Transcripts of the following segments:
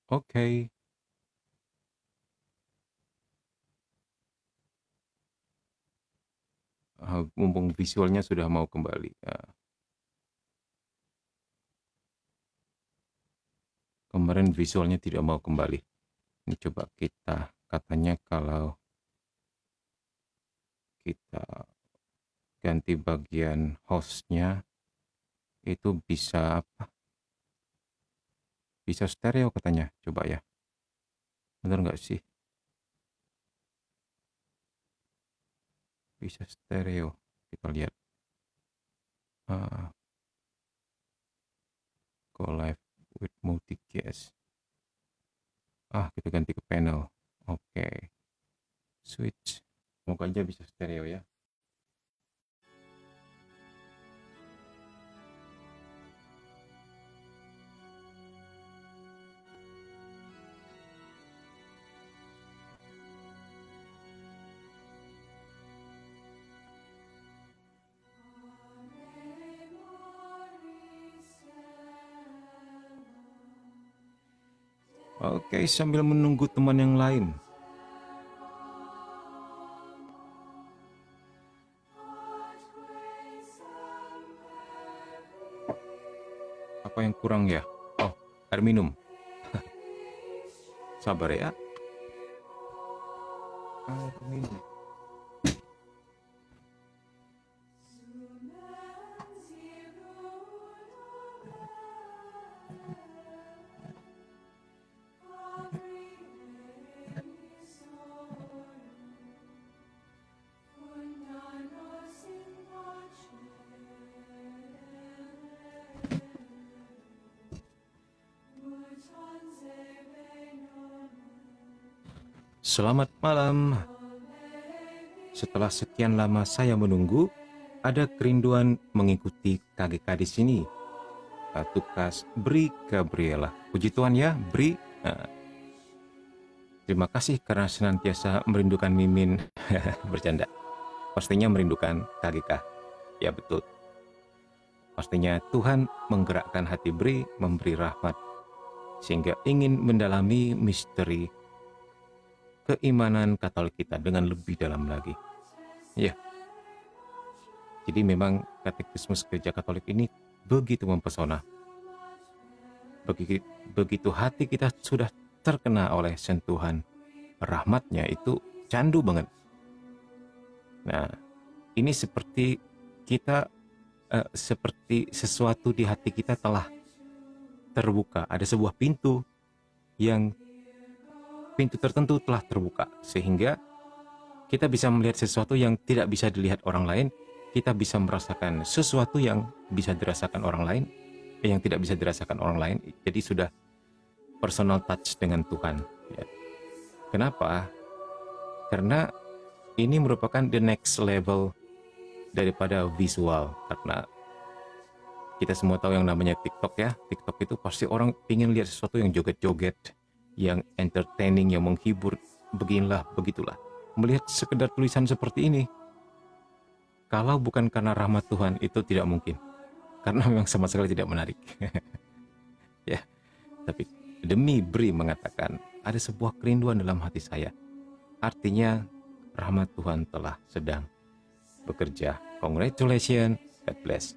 Oke. Mumpung visualnya sudah mau kembali. Kemarin visualnya tidak mau kembali. Ini coba kita, katanya kalau kita ganti bagian hostnya itu bisa apa? Bisa stereo katanya. Coba ya. Bener nggak sih? Bisa stereo. Kita lihat. Go live with multicast. Kita ganti ke panel. Oke. Switch. Semoga aja bisa stereo ya. Oke, sambil menunggu teman yang lain. Apa yang kurang ya? Oh, air minum. Sabar ya. Air minum. Selamat malam. Setelah sekian lama saya menunggu, ada kerinduan mengikuti KGK di sini. Tukas Bri Gabriela. Puji Tuhan ya, Bri. Terima kasih karena senantiasa merindukan Mimin. Bercanda. Pastinya merindukan KGK. Ya betul. Pastinya Tuhan menggerakkan hati Bri, memberi rahmat, sehingga ingin mendalami misteri keimanan Katolik kita dengan lebih dalam lagi. Ya. Jadi memang katekismus Gereja Katolik ini begitu mempesona. Begitu hati kita sudah terkena oleh sentuhan rahmatnya, itu candu banget. Nah, ini seperti kita seperti sesuatu di hati kita telah terbuka. Ada sebuah pintu tertentu telah terbuka, sehingga kita bisa melihat sesuatu yang tidak bisa dilihat orang lain. Kita bisa merasakan sesuatu yang bisa dirasakan orang lain, yang tidak bisa dirasakan orang lain. Jadi sudah personal touch dengan Tuhan. Ya. Kenapa? Karena ini merupakan the next level daripada visual. Karena kita semua tahu yang namanya TikTok ya. TikTok itu pasti orang ingin lihat sesuatu yang joget-joget, yang entertaining, yang menghibur, beginilah, begitulah. Melihat sekedar tulisan seperti ini, kalau bukan karena rahmat Tuhan, itu tidak mungkin. Karena memang sama sekali tidak menarik. Ya, tapi demi Bri mengatakan, ada sebuah kerinduan dalam hati saya. Artinya, rahmat Tuhan telah sedang bekerja. Congratulations, God bless.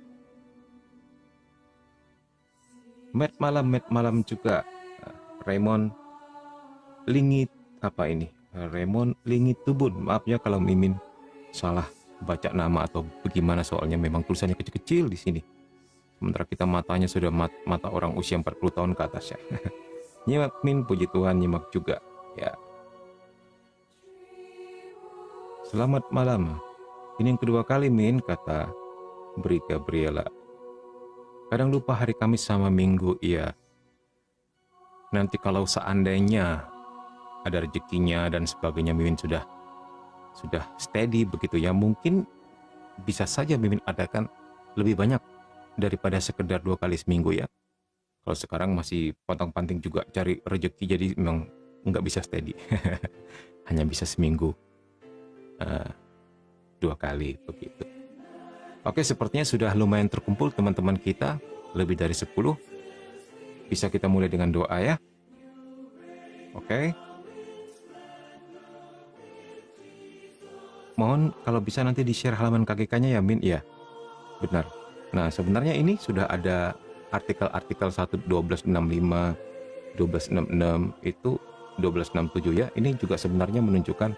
Met malam juga, Raymond Lingit, apa ini? Raymond Lingit Tubun. Maaf ya kalau Mimin salah baca nama atau bagaimana, soalnya memang tulisannya kecil-kecil di sini. Sementara kita matanya sudah mata orang usia 40 tahun ke atas ya. Nyimak Min, puji Tuhan nyimak juga ya. Selamat malam. Ini yang kedua kali Min, kata Bri Gabriela. Kadang lupa hari Kamis sama Minggu, iya. Nanti kalau seandainya ada rezekinya dan sebagainya, Mimin sudah steady begitu ya, mungkin bisa saja Mimin adakan lebih banyak daripada sekedar 2 kali seminggu ya. Kalau sekarang masih pontang-panting juga cari rezeki, jadi memang nggak bisa steady. Hanya bisa seminggu 2 kali begitu. Oke, sepertinya sudah lumayan terkumpul teman-teman kita, lebih dari 10. Bisa kita mulai dengan doa ya. Oke. Mohon kalau bisa nanti di-share halaman KGK-nya ya, Min. Iya, benar. Nah, sebenarnya ini sudah ada artikel-artikel 1265, 1266, itu 1267 ya. Ini juga sebenarnya menunjukkan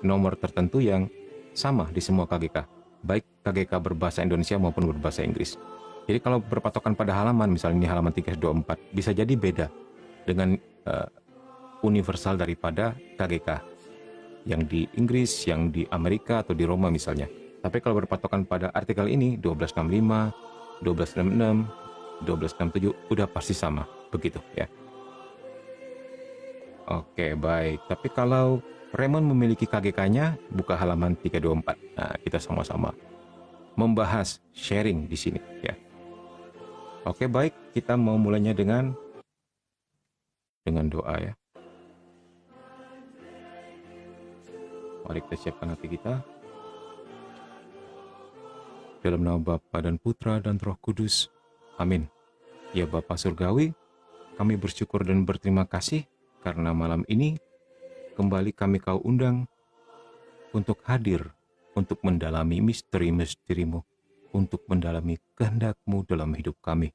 nomor tertentu yang sama di semua KGK, baik KGK berbahasa Indonesia maupun berbahasa Inggris. Jadi kalau berpatokan pada halaman, misalnya ini halaman 324, bisa jadi beda dengan universal daripada KGK yang di Inggris, yang di Amerika atau di Roma misalnya. Tapi kalau berpatokan pada artikel ini 1265, 1266, 1267 udah pasti sama, begitu ya. Oke, baik. Tapi kalau Raymond memiliki KGK-nya, buka halaman 324. Nah, kita sama-sama membahas sharing di sini ya. Oke, baik. Kita mau mulainya dengan doa ya. Mari kita siapkan hati kita. Dalam nama Bapa dan Putra dan Roh Kudus. Amin. Ya Bapa Surgawi, kami bersyukur dan berterima kasih karena malam ini kembali kami Kau undang untuk hadir, untuk mendalami misteri-misteri-Mu, untuk mendalami kehendak-Mu dalam hidup kami.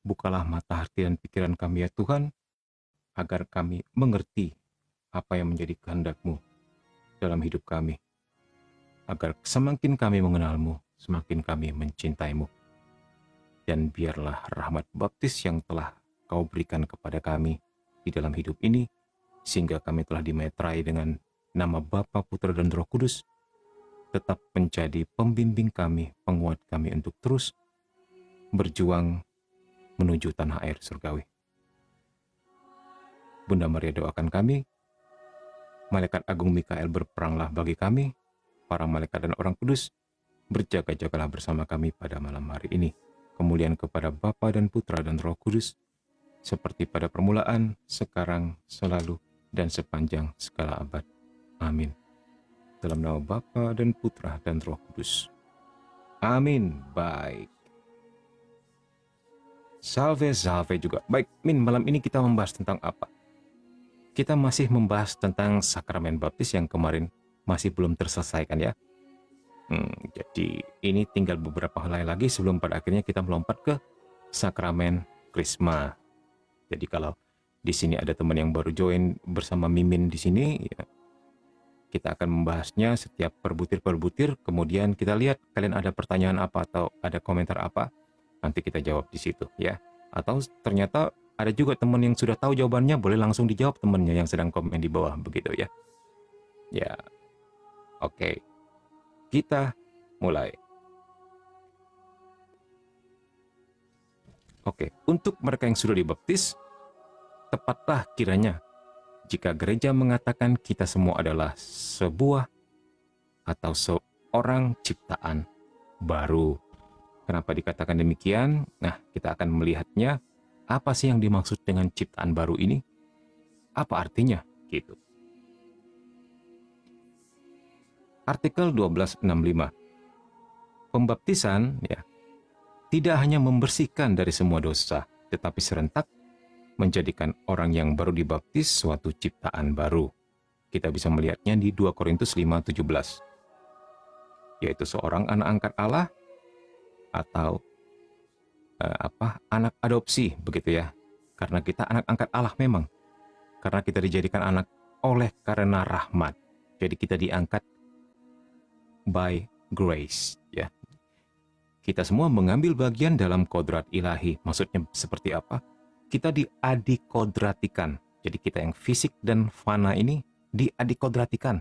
Bukalah mata hati dan pikiran kami ya Tuhan, agar kami mengerti apa yang menjadi kehendak-Mu dalam hidup kami. Agar semakin kami mengenal-Mu, semakin kami mencintai-Mu. Dan biarlah rahmat baptis yang telah Kau berikan kepada kami di dalam hidup ini, sehingga kami telah dimeterai dengan nama Bapa, Putra, dan Roh Kudus, tetap menjadi pembimbing kami, penguat kami untuk terus berjuang menuju tanah air surgawi. Bunda Maria doakan kami, Malaikat Agung Mikael berperanglah bagi kami, para malaikat dan orang kudus, berjaga-jagalah bersama kami pada malam hari ini. Kemuliaan kepada Bapa dan Putra dan Roh Kudus, seperti pada permulaan, sekarang, selalu, dan sepanjang segala abad. Amin. Dalam nama Bapa dan Putra dan Roh Kudus. Amin. Baik. Salve, salve juga. Baik, Min, malam ini kita membahas tentang apa? Kita masih membahas tentang sakramen baptis yang kemarin masih belum terselesaikan ya. Jadi ini tinggal beberapa helai lagi sebelum pada akhirnya kita melompat ke sakramen Krisma. Jadi kalau di sini ada teman yang baru join bersama Mimin di sini, ya, kita akan membahasnya setiap perbutir-perbutir. Kemudian kita lihat kalian ada pertanyaan apa atau ada komentar apa, nanti kita jawab di situ ya. Atau ternyata ada juga teman yang sudah tahu jawabannya, boleh langsung dijawab temannya yang sedang komen di bawah begitu ya. Ya, oke. Kita mulai. Oke, untuk mereka yang sudah dibaptis, tepatlah kiranya jika gereja mengatakan kita semua adalah sebuah atau seorang ciptaan baru. Kenapa dikatakan demikian? Nah, kita akan melihatnya. Apa sih yang dimaksud dengan ciptaan baru ini? Apa artinya? Gitu. Artikel 1265. Pembaptisan ya tidak hanya membersihkan dari semua dosa, tetapi serentak menjadikan orang yang baru dibaptis suatu ciptaan baru. Kita bisa melihatnya di 2 Korintus 5:17. Yaitu seorang anak angkat Allah atau anak adopsi begitu ya. Karena kita anak angkat Allah memang. Karena kita dijadikan anak oleh karena rahmat. Jadi kita diangkat by grace ya. Kita semua mengambil bagian dalam kodrat ilahi. Maksudnya seperti apa? Kita diadikodratikan. Jadi kita yang fisik dan fana ini diadikodratikan.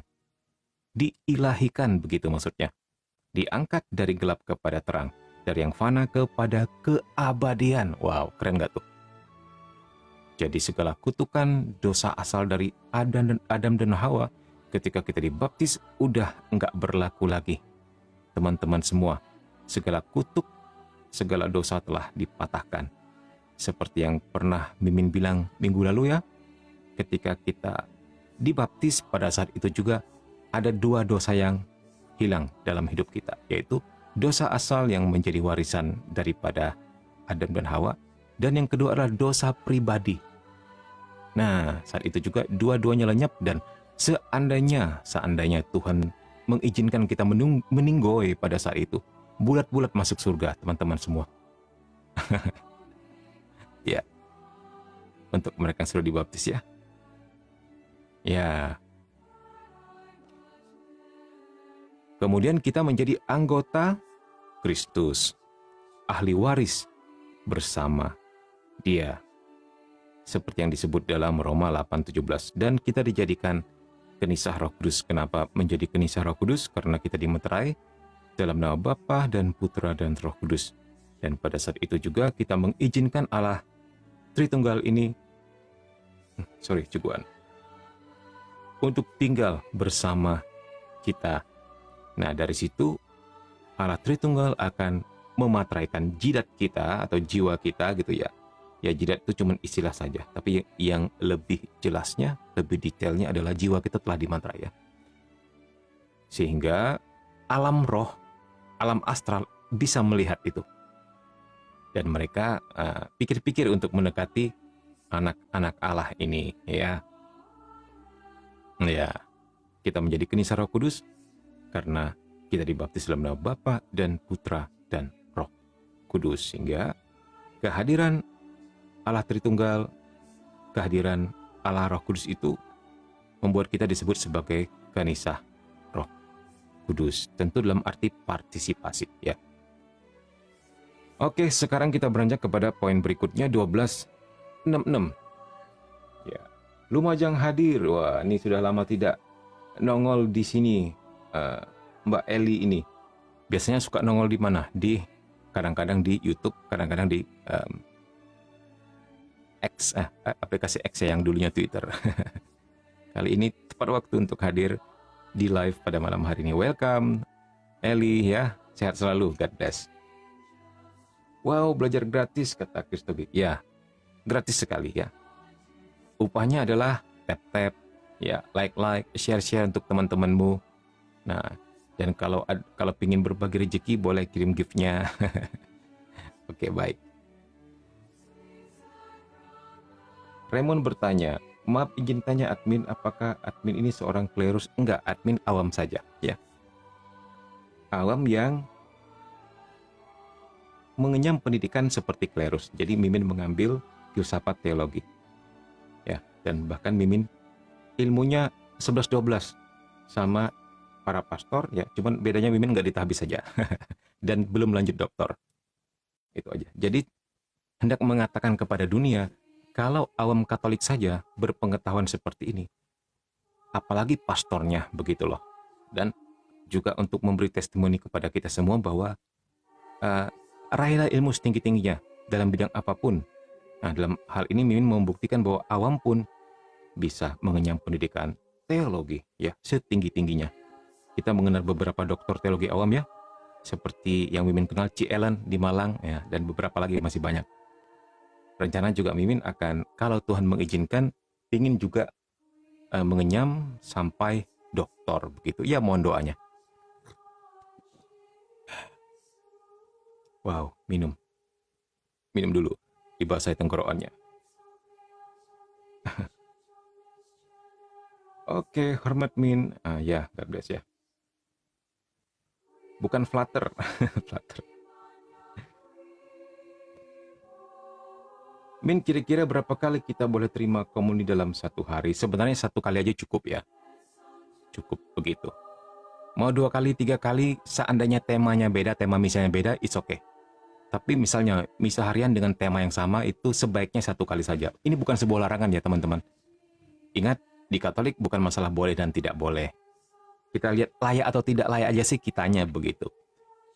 Diilahikan begitu maksudnya. Diangkat dari gelap kepada terang. Dari yang fana kepada keabadian. Wow, keren gak tuh? Jadi segala kutukan dosa asal dari Adam dan Hawa ketika kita dibaptis udah nggak berlaku lagi. Teman-teman semua, segala kutuk, segala dosa telah dipatahkan. Seperti yang pernah Mimin bilang minggu lalu ya, ketika kita dibaptis pada saat itu juga ada 2 dosa yang hilang dalam hidup kita, yaitu dosa asal yang menjadi warisan daripada Adam dan Hawa, dan yang kedua adalah dosa pribadi. Nah, saat itu juga dua-duanya lenyap, dan seandainya Tuhan mengizinkan kita meninggoy pada saat itu, bulat-bulat masuk surga, teman-teman semua. Ya, untuk mereka yang sudah dibaptis ya. Ya. Kemudian kita menjadi anggota Kristus, ahli waris bersama Dia. Seperti yang disebut dalam Roma 8:17. Dan kita dijadikan kenisah Roh Kudus. Kenapa menjadi kenisah Roh Kudus? Karena kita dimeterai dalam nama Bapa dan Putra dan Roh Kudus. Dan pada saat itu juga kita mengizinkan Allah Tritunggal ini, untuk tinggal bersama kita. Nah, dari situ Allah Tritunggal akan memateraikan jidat kita atau jiwa kita gitu ya. Ya, jidat itu cuma istilah saja, tapi yang lebih jelasnya, lebih detailnya adalah jiwa kita telah dimaterai ya. Sehingga alam roh, alam astral bisa melihat itu. Dan mereka pikir-pikir untuk mendekati anak-anak Allah ini ya. Ya, kita menjadi kenisah Roh Kudus karena kita dibaptis dalam nama Bapa dan Putra dan Roh Kudus. Sehingga kehadiran Allah Tritunggal, kehadiran Allah Roh Kudus itu membuat kita disebut sebagai kenisah Roh Kudus. Tentu dalam arti partisipasi ya. Oke, sekarang kita beranjak kepada poin berikutnya 12:66. Ya. Lumajang hadir. Wah, ini sudah lama tidak nongol di sini. Mbak Eli ini biasanya suka nongol di mana? Kadang-kadang di YouTube, kadang-kadang di aplikasi X yang dulunya Twitter. Kali ini tepat waktu untuk hadir di live pada malam hari ini. Welcome Eli ya, sehat selalu, God bless. Wow, belajar gratis kata Kristobi. Ya, gratis sekali ya. Upahnya adalah tap-tap, ya, like, share untuk teman-temanmu. Nah, dan kalau pingin berbagi rezeki boleh kirim gift-nya. Oke, baik. Raymond bertanya, maaf izin tanya admin, apakah admin ini seorang klerus? Enggak, admin awam saja ya. Awam yang mengenyam pendidikan seperti klerus. Jadi Mimin mengambil filsafat teologi. Ya, dan bahkan Mimin ilmunya 11-12 sama para pastor ya, cuman bedanya Mimin nggak ditahbis saja dan belum lanjut doktor. Itu aja. Jadi hendak mengatakan kepada dunia, kalau awam Katolik saja berpengetahuan seperti ini, apalagi pastornya, begitu loh. Dan juga untuk memberi testimoni kepada kita semua bahwa raihlah ilmu setinggi-tingginya dalam bidang apapun. Nah, dalam hal ini Mimin membuktikan bahwa awam pun bisa mengenyam pendidikan teologi ya setinggi-tingginya. Kita mengenal beberapa doktor teologi awam ya, seperti yang Mimin kenal Ci Ellen di Malang ya, dan beberapa lagi masih banyak. Rencana juga Mimin akan, kalau Tuhan mengizinkan, ingin juga mengenyam sampai doktor begitu. Ya, mohon doanya. Wow, minum dulu, dibasahi tenggorokannya. Oke, hormat Min. Ya, God bless ya. Bukan flutter. Flutter. Min, kira-kira berapa kali kita boleh terima komuni dalam satu hari? Sebenarnya satu kali aja cukup ya. Cukup begitu. Mau 2 kali, 3 kali, seandainya temanya beda, tema misalnya beda, it's okay. Tapi misalnya misa harian dengan tema yang sama, itu sebaiknya 1 kali saja. Ini bukan sebuah larangan ya teman-teman. Ingat, di Katolik bukan masalah boleh dan tidak boleh. Kita lihat layak atau tidak layak aja sih kitanya begitu.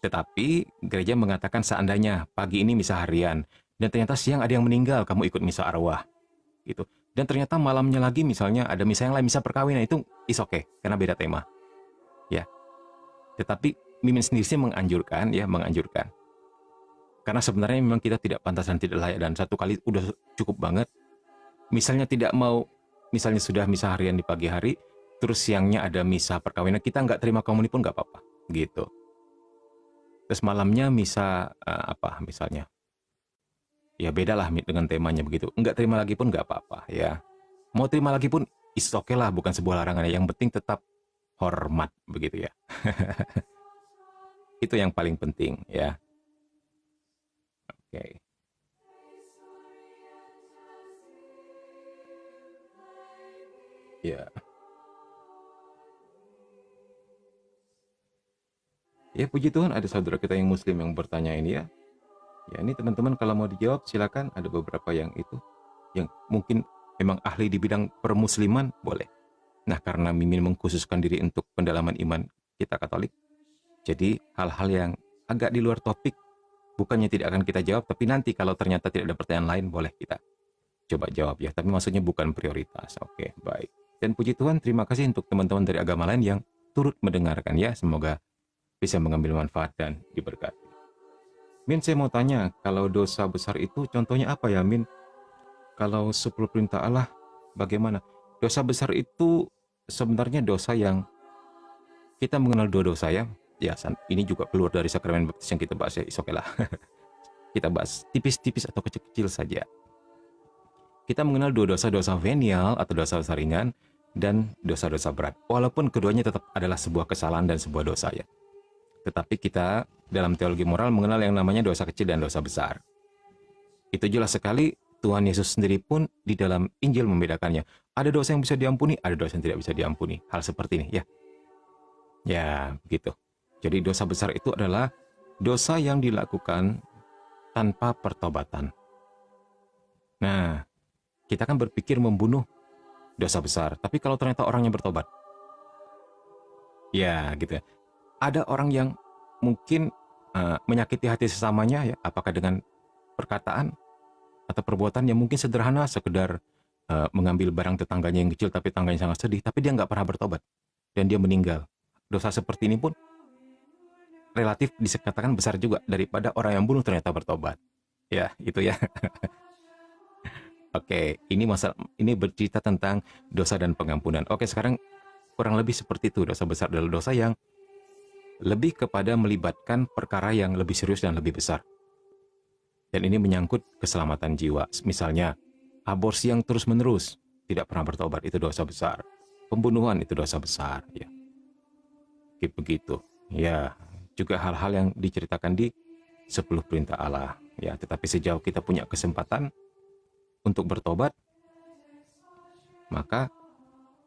Tetapi gereja mengatakan seandainya pagi ini misa harian dan ternyata siang ada yang meninggal, kamu ikut misa arwah gitu. Dan ternyata malamnya lagi misalnya ada misa yang lain, misa perkawinan, itu is okay karena beda tema. Ya. Tetapi Mimin sendiri sih menganjurkan. Karena sebenarnya memang kita tidak pantas dan tidak layak, dan 1 kali udah cukup banget. Misalnya tidak mau, misalnya sudah misa harian di pagi hari, terus siangnya ada misa perkawinan, kita nggak terima komuni pun nggak apa-apa, gitu. Terus malamnya misa misalnya, ya beda lah dengan temanya begitu. Nggak terima lagi pun nggak apa-apa, ya. Mau terima lagi pun is okay lah, bukan sebuah larangan. Yang penting tetap hormat begitu ya. Itu yang paling penting ya. Oke. Ya. Ya puji Tuhan ada saudara kita yang muslim yang bertanya ini ya. Ya ini teman-teman kalau mau dijawab silakan, ada beberapa yang itu yang mungkin memang ahli di bidang permusliman boleh. Nah karena Mimin mengkhususkan diri untuk pendalaman iman kita Katolik, jadi hal-hal yang agak di luar topik bukannya tidak akan kita jawab, tapi nanti kalau ternyata tidak ada pertanyaan lain boleh kita coba jawab ya, tapi maksudnya bukan prioritas. Oke, baik. Dan puji Tuhan, terima kasih untuk teman-teman dari agama lain yang turut mendengarkan ya, semoga bisa mengambil manfaat dan diberkati. Min, saya mau tanya, kalau dosa besar itu contohnya apa ya, Min? Kalau 10 perintah Allah, bagaimana? Dosa besar itu sebenarnya dosa yang kita mengenal dua dosa ya. Ya, ini juga keluar dari sakramen baptis yang kita bahas ya, oke lah. Kita bahas tipis-tipis atau kecil-kecil saja. Kita mengenal dua dosa venial atau dosa ringan dan dosa-dosa berat. Walaupun keduanya tetap adalah sebuah kesalahan dan sebuah dosa ya. Tetapi kita dalam teologi moral mengenal yang namanya dosa kecil dan dosa besar. Itu jelas sekali Tuhan Yesus sendiri pun di dalam Injil membedakannya. Ada dosa yang bisa diampuni, ada dosa yang tidak bisa diampuni. Hal seperti ini ya. Ya, begitu. Jadi dosa besar itu adalah dosa yang dilakukan tanpa pertobatan. Nah, kita kan berpikir membunuh dosa besar. Tapi kalau ternyata orangnya bertobat. Ya, gitu ya. Ada orang yang mungkin menyakiti hati sesamanya ya, apakah dengan perkataan atau perbuatan yang mungkin sederhana, sekedar mengambil barang tetangganya yang kecil tapi tetangganya sangat sedih, tapi dia nggak pernah bertobat dan dia meninggal. Dosa seperti ini pun relatif dikatakan besar juga daripada orang yang bunuh ternyata bertobat. Ya, itu ya. Oke, ini bercerita tentang dosa dan pengampunan. Oke, sekarang kurang lebih seperti itu. Dosa besar adalah dosa yang lebih kepada melibatkan perkara yang lebih serius dan lebih besar. Dan ini menyangkut keselamatan jiwa. Misalnya, aborsi yang terus-menerus, tidak pernah bertobat, itu dosa besar. Pembunuhan itu dosa besar. Ya. Begitu. Ya, juga hal-hal yang diceritakan di 10 perintah Allah. Ya, tetapi sejauh kita punya kesempatan untuk bertobat, maka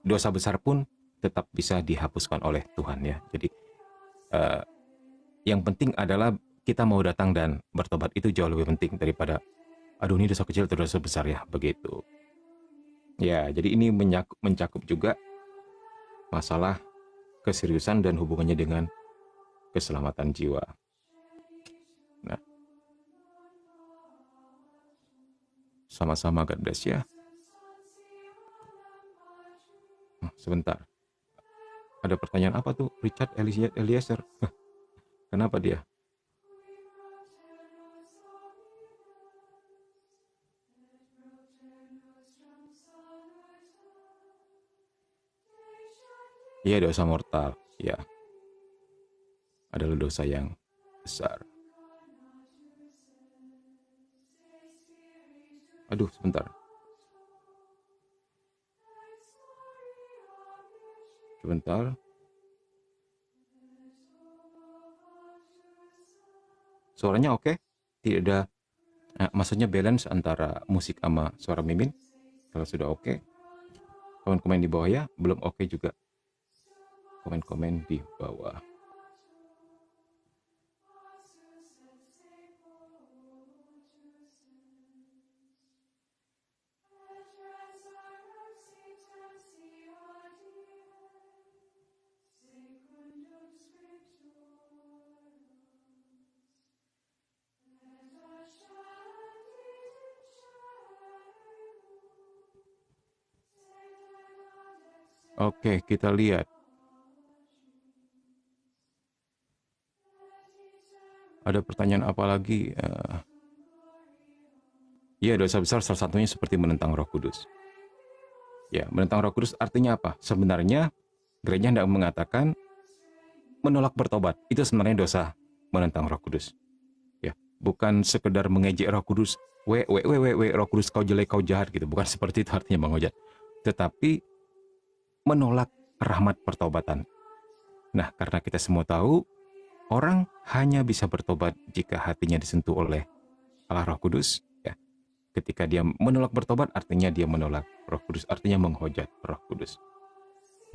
dosa besar pun tetap bisa dihapuskan oleh Tuhan ya. Jadi yang penting adalah kita mau datang dan bertobat, itu jauh lebih penting daripada aduh ini dosa kecil atau dosa besar ya, begitu. Ya, jadi ini mencakup juga masalah keseriusan dan hubungannya dengan keselamatan jiwa. Nah, sama-sama God bless ya. Sebentar. Ada pertanyaan apa tuh? Richard Eliezer. Kenapa dia? Iya, dosa mortal. Ya. Adalah dosa yang besar. Aduh, sebentar. Sebentar. Suaranya oke? Tidak ada, maksudnya balance antara musik sama suara Mimin. Kalau sudah oke, komen-komen di bawah ya. Belum oke juga, komen-komen di bawah. Oke, kita lihat. Ada pertanyaan apa lagi? Ya, dosa besar salah satunya seperti menentang Roh Kudus. Ya, menentang Roh Kudus artinya apa? Sebenarnya gereja hendak mengatakan menolak bertobat. Itu sebenarnya dosa menentang Roh Kudus. Ya, bukan sekedar mengejek Roh Kudus. Roh Kudus kau jelek, kau jahat gitu. Bukan seperti itu artinya Bang Ojat. tetapi menolak rahmat pertobatan. Nah, karena kita semua tahu, orang hanya bisa bertobat jika hatinya disentuh oleh Allah Roh Kudus. Ya. Ketika dia menolak bertobat, artinya dia menolak Roh Kudus, artinya menghujat Roh Kudus.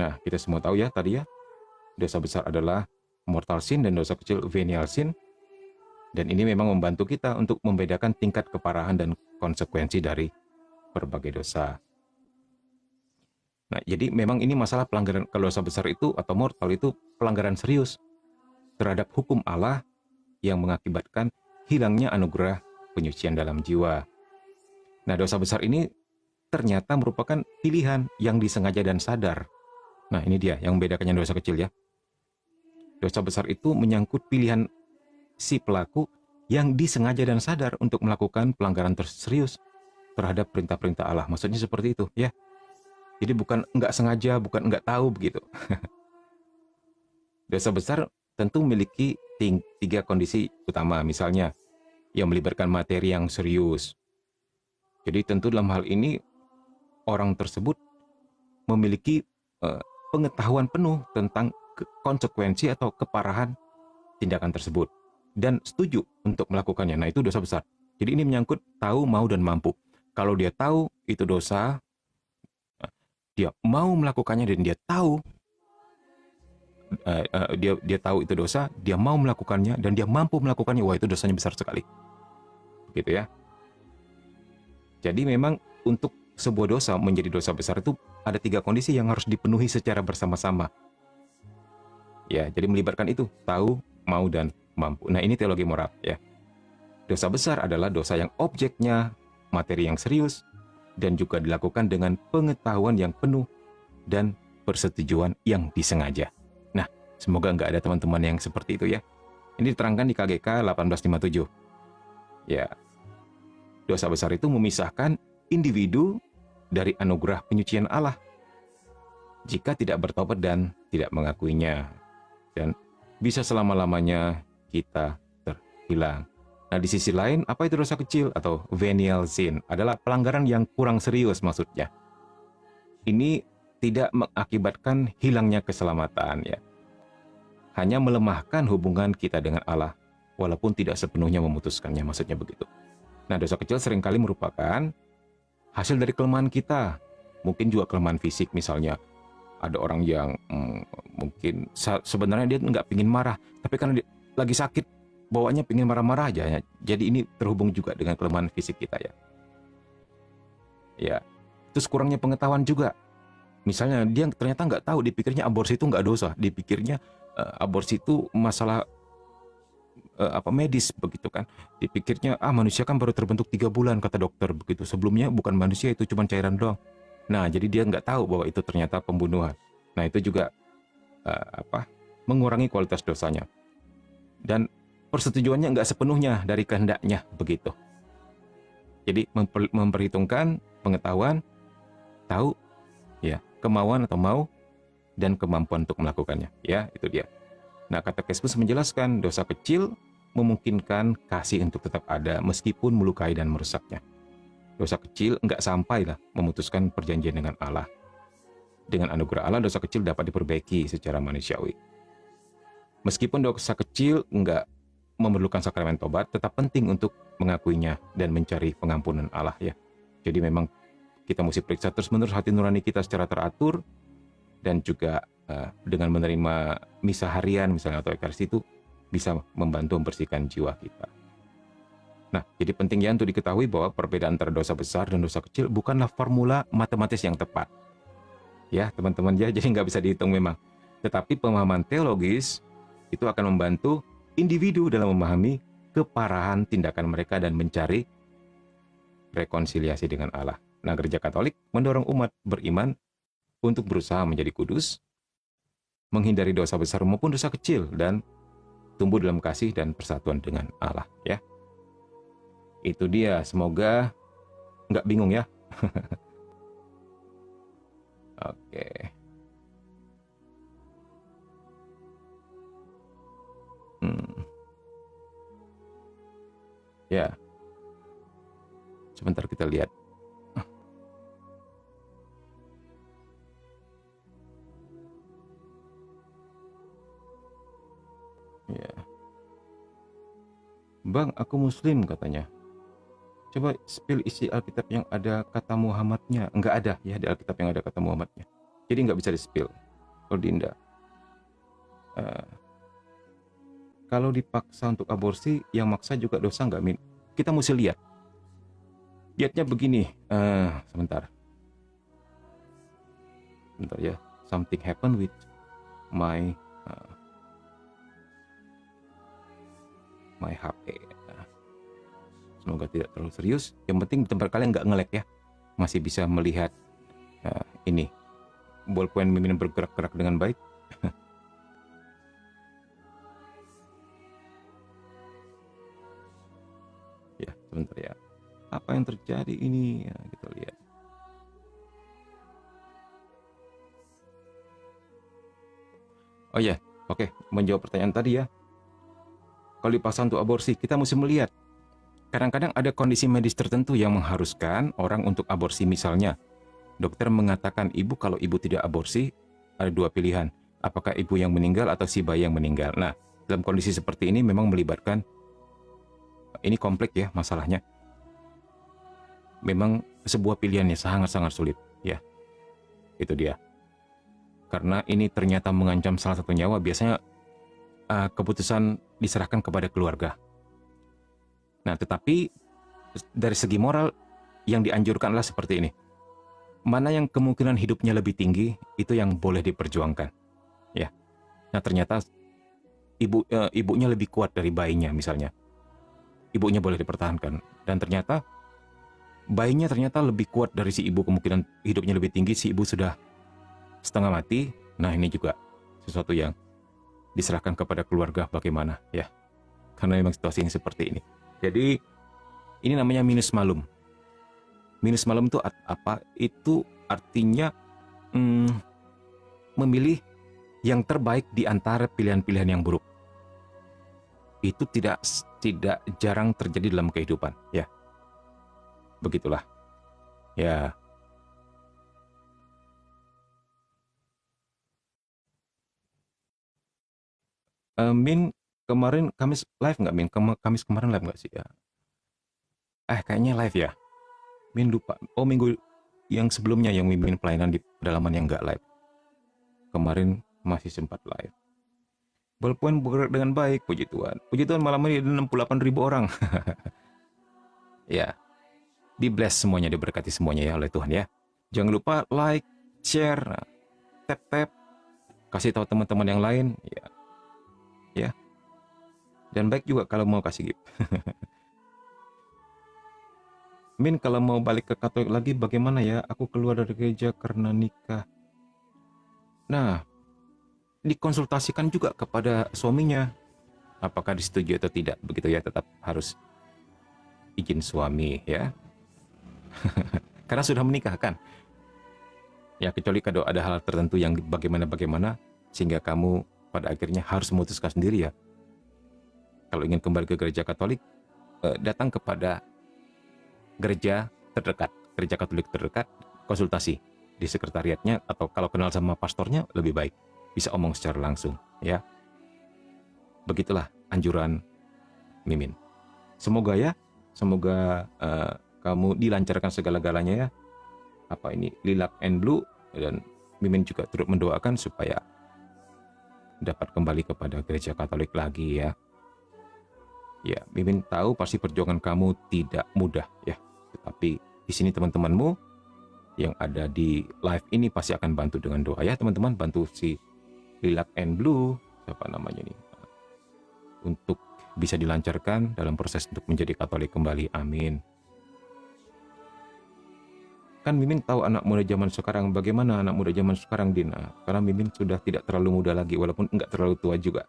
Nah, kita semua tahu ya tadi ya, dosa besar adalah mortal sin dan dosa kecil venial sin. Dan ini memang membantu kita untuk membedakan tingkat keparahan dan konsekuensi dari berbagai dosa. Nah, jadi memang ini masalah pelanggaran, kalau dosa besar itu atau mortal itu pelanggaran serius terhadap hukum Allah yang mengakibatkan hilangnya anugerah penyucian dalam jiwa. Nah, dosa besar ini ternyata merupakan pilihan yang disengaja dan sadar. Nah, ini dia yang membedakannya dosa kecil ya. Dosa besar itu menyangkut pilihan si pelaku yang disengaja dan sadar untuk melakukan pelanggaran serius terhadap perintah-perintah Allah. Maksudnya seperti itu ya. Jadi bukan enggak sengaja, bukan enggak tahu begitu. Dosa besar tentu memiliki 3 kondisi utama, misalnya yang melibatkan materi yang serius. Jadi tentu dalam hal ini orang tersebut memiliki pengetahuan penuh tentang konsekuensi atau keparahan tindakan tersebut dan setuju untuk melakukannya. Nah, itu dosa besar. Jadi ini menyangkut tahu, mau, dan mampu. Kalau dia tahu itu dosa, dia mau melakukannya dan dia tahu dia tahu itu dosa, dia mau melakukannya dan dia mampu melakukannya, wah itu dosanya besar sekali. Begitu ya. Jadi memang untuk sebuah dosa menjadi dosa besar itu ada 3 kondisi yang harus dipenuhi secara bersama-sama. Ya, jadi melibatkan itu, tahu, mau, dan mampu. Nah, ini teologi moral ya. Dosa besar adalah dosa yang objeknya materi yang serius dan juga dilakukan dengan pengetahuan yang penuh dan persetujuan yang disengaja. Nah, semoga nggak ada teman-teman yang seperti itu ya. Ini diterangkan di KGK 1857. Ya, dosa besar itu memisahkan individu dari anugerah penyucian Allah jika tidak bertobat dan tidak mengakuinya. Dan bisa selama-lamanya kita terhilang. Nah, di sisi lain, apa itu dosa kecil atau venial sin? Adalah pelanggaran yang kurang serius maksudnya. Ini tidak mengakibatkan hilangnya keselamatan ya. Hanya melemahkan hubungan kita dengan Allah, walaupun tidak sepenuhnya memutuskannya, maksudnya begitu. Nah, dosa kecil seringkali merupakan hasil dari kelemahan kita. Mungkin juga kelemahan fisik misalnya. Ada orang yang mungkin sebenarnya dia nggak pingin marah, tapi karena dia lagi sakit, bawaannya pingin marah-marah aja. Ya. Jadi ini terhubung juga dengan kelemahan fisik kita ya. Ya, terus kurangnya pengetahuan juga. Misalnya dia ternyata nggak tahu, dipikirnya aborsi itu nggak dosa, dipikirnya aborsi itu masalah medis begitu kan. Dipikirnya manusia kan baru terbentuk 3 bulan kata dokter begitu. Sebelumnya bukan manusia, itu cuma cairan doang. Nah, jadi dia nggak tahu bahwa itu ternyata pembunuhan. Nah, itu juga mengurangi kualitas dosanya. Dan persetujuannya nggak sepenuhnya dari kehendaknya begitu. Jadi memperhitungkan pengetahuan, tahu, ya, kemauan atau mau, dan kemampuan untuk melakukannya. Ya, itu dia. Nah, Katekismus menjelaskan dosa kecil memungkinkan kasih untuk tetap ada meskipun melukai dan merusaknya. Dosa kecil enggak sampailah memutuskan perjanjian dengan Allah. Dengan anugerah Allah, dosa kecil dapat diperbaiki secara manusiawi. Meskipun dosa kecil enggak memerlukan sakramen tobat, tetap penting untuk mengakuinya dan mencari pengampunan Allah ya. Jadi memang kita mesti periksa terus-menerus hati nurani kita secara teratur, dan juga dengan menerima misa harian misalnya atau ekaristi itu bisa membantu membersihkan jiwa kita. Nah, jadi penting ya untuk diketahui bahwa perbedaan antara dosa besar dan dosa kecil bukanlah formula matematis yang tepat. Ya, teman-teman ya, jadi nggak bisa dihitung memang. Tetapi pemahaman teologis itu akan membantu individu dalam memahami keparahan tindakan mereka dan mencari rekonsiliasi dengan Allah. Nah, Gereja Katolik mendorong umat beriman untuk berusaha menjadi kudus, menghindari dosa besar maupun dosa kecil, dan tumbuh dalam kasih dan persatuan dengan Allah ya. Itu dia, semoga nggak bingung ya. Oke. Ya, sebentar kita lihat. Ya. Bang, aku Muslim katanya. Coba spill isi Alkitab yang ada kata Muhammadnya. Enggak ada ya di Alkitab yang ada kata Muhammadnya. Jadi nggak bisa di spill. Kalau Dinda. Kalau dipaksa untuk aborsi, yang maksa juga dosa nggak, Min? Kita mesti lihat. Lihatnya begini. Sebentar. Bentar ya. Something happened with my HP. Semoga tidak terlalu serius. Yang penting di tempat kalian nggak nge-lag ya. Masih bisa melihat ini. Ballpoint Mimin bergerak-gerak dengan baik. Ya, sebentar ya. Apa yang terjadi ini? Ya, kita lihat. Oh ya, oke. Menjawab pertanyaan tadi ya. Kalau dipaksa untuk aborsi, kita mesti melihat. Kadang-kadang ada kondisi medis tertentu yang mengharuskan orang untuk aborsi. Misalnya, dokter mengatakan kalau ibu tidak aborsi, ada dua pilihan. Apakah ibu yang meninggal atau si bayi yang meninggal. Nah, dalam kondisi seperti ini memang melibatkan, ini kompleks ya masalahnya. Memang sebuah pilihannya sangat-sangat sulit. Ya, itu dia. Karena ini ternyata mengancam salah satu nyawa, biasanya keputusan diserahkan kepada keluarga. Nah, tetapi dari segi moral yang dianjurkan adalah seperti ini. Mana yang kemungkinan hidupnya lebih tinggi, itu yang boleh diperjuangkan. Ya. Nah, ternyata ibunya lebih kuat dari bayinya misalnya. Ibunya boleh dipertahankan. Dan ternyata bayinya ternyata lebih kuat dari si ibu, kemungkinan hidupnya lebih tinggi, si ibu sudah setengah mati. Nah, ini juga sesuatu yang diserahkan kepada keluarga bagaimana ya. Karena memang situasinya seperti ini. Jadi ini namanya minus malum. Minus malum itu apa? Itu artinya memilih yang terbaik di antara pilihan-pilihan yang buruk. Itu tidak jarang terjadi dalam kehidupan ya. Begitulah. Ya. Min, kemarin Kamis live nggak, Min? Kamis kemarin live nggak sih ya? Kayaknya live ya. Min lupa. Oh, minggu yang sebelumnya yang Min pelayanan di pedalaman yang nggak live. Kemarin masih sempat live. Ballpoint bergerak dengan baik, puji Tuhan. Puji Tuhan, malam ini ada 68.000 orang. Ya, di bless semuanya, diberkati semuanya ya oleh Tuhan ya. Jangan lupa like, share, tap, kasih tahu teman-teman yang lain ya. Ya. Dan baik juga kalau mau kasih gift. Min, kalau mau balik ke Katolik lagi bagaimana ya? Aku keluar dari gereja karena nikah. Nah, dikonsultasikan juga kepada suaminya. Apakah disetujui atau tidak? Begitu ya, tetap harus izin suami ya. Karena sudah menikah kan. Ya, kecuali kalau ada hal tertentu yang bagaimana sehingga kamu pada akhirnya harus memutuskan sendiri ya. Kalau ingin kembali ke gereja Katolik, datang kepada gereja terdekat, gereja Katolik terdekat, konsultasi di sekretariatnya, atau kalau kenal sama pastornya lebih baik, bisa omong secara langsung ya. Begitulah anjuran Mimin. Semoga ya, semoga kamu dilancarkan segala-galanya ya. Apa ini, Lilac and Blue, dan Mimin juga turut mendoakan supaya dapat kembali kepada gereja Katolik lagi ya. Ya, Mimin tahu pasti perjuangan kamu tidak mudah ya. Tetapi di sini teman-temanmu yang ada di live ini pasti akan bantu dengan doa ya teman-teman. Bantu si Lilac and Blue, siapa namanya ini, untuk bisa dilancarkan dalam proses untuk menjadi Katolik kembali. Amin. Kan Mimin tahu anak muda zaman sekarang, bagaimana anak muda zaman sekarang, Dina. Karena Mimin sudah tidak terlalu muda lagi, walaupun enggak terlalu tua juga.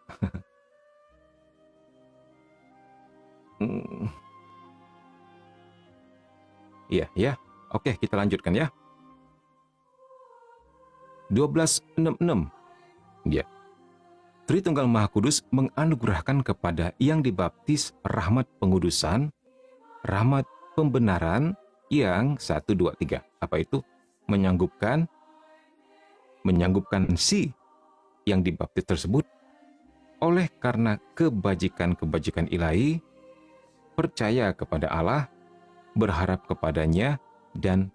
Iya, ya. Oke, kita lanjutkan ya. 1266. Ya. Tritunggal Maha Kudus menganugerahkan kepada yang dibaptis rahmat pengudusan, rahmat pembenaran, yang 1, 2, 3. Apa itu? Menyanggupkan si yang dibaptis tersebut Oleh karena kebajikan-kebajikan ilahi, percaya kepada Allah, berharap kepadanya, dan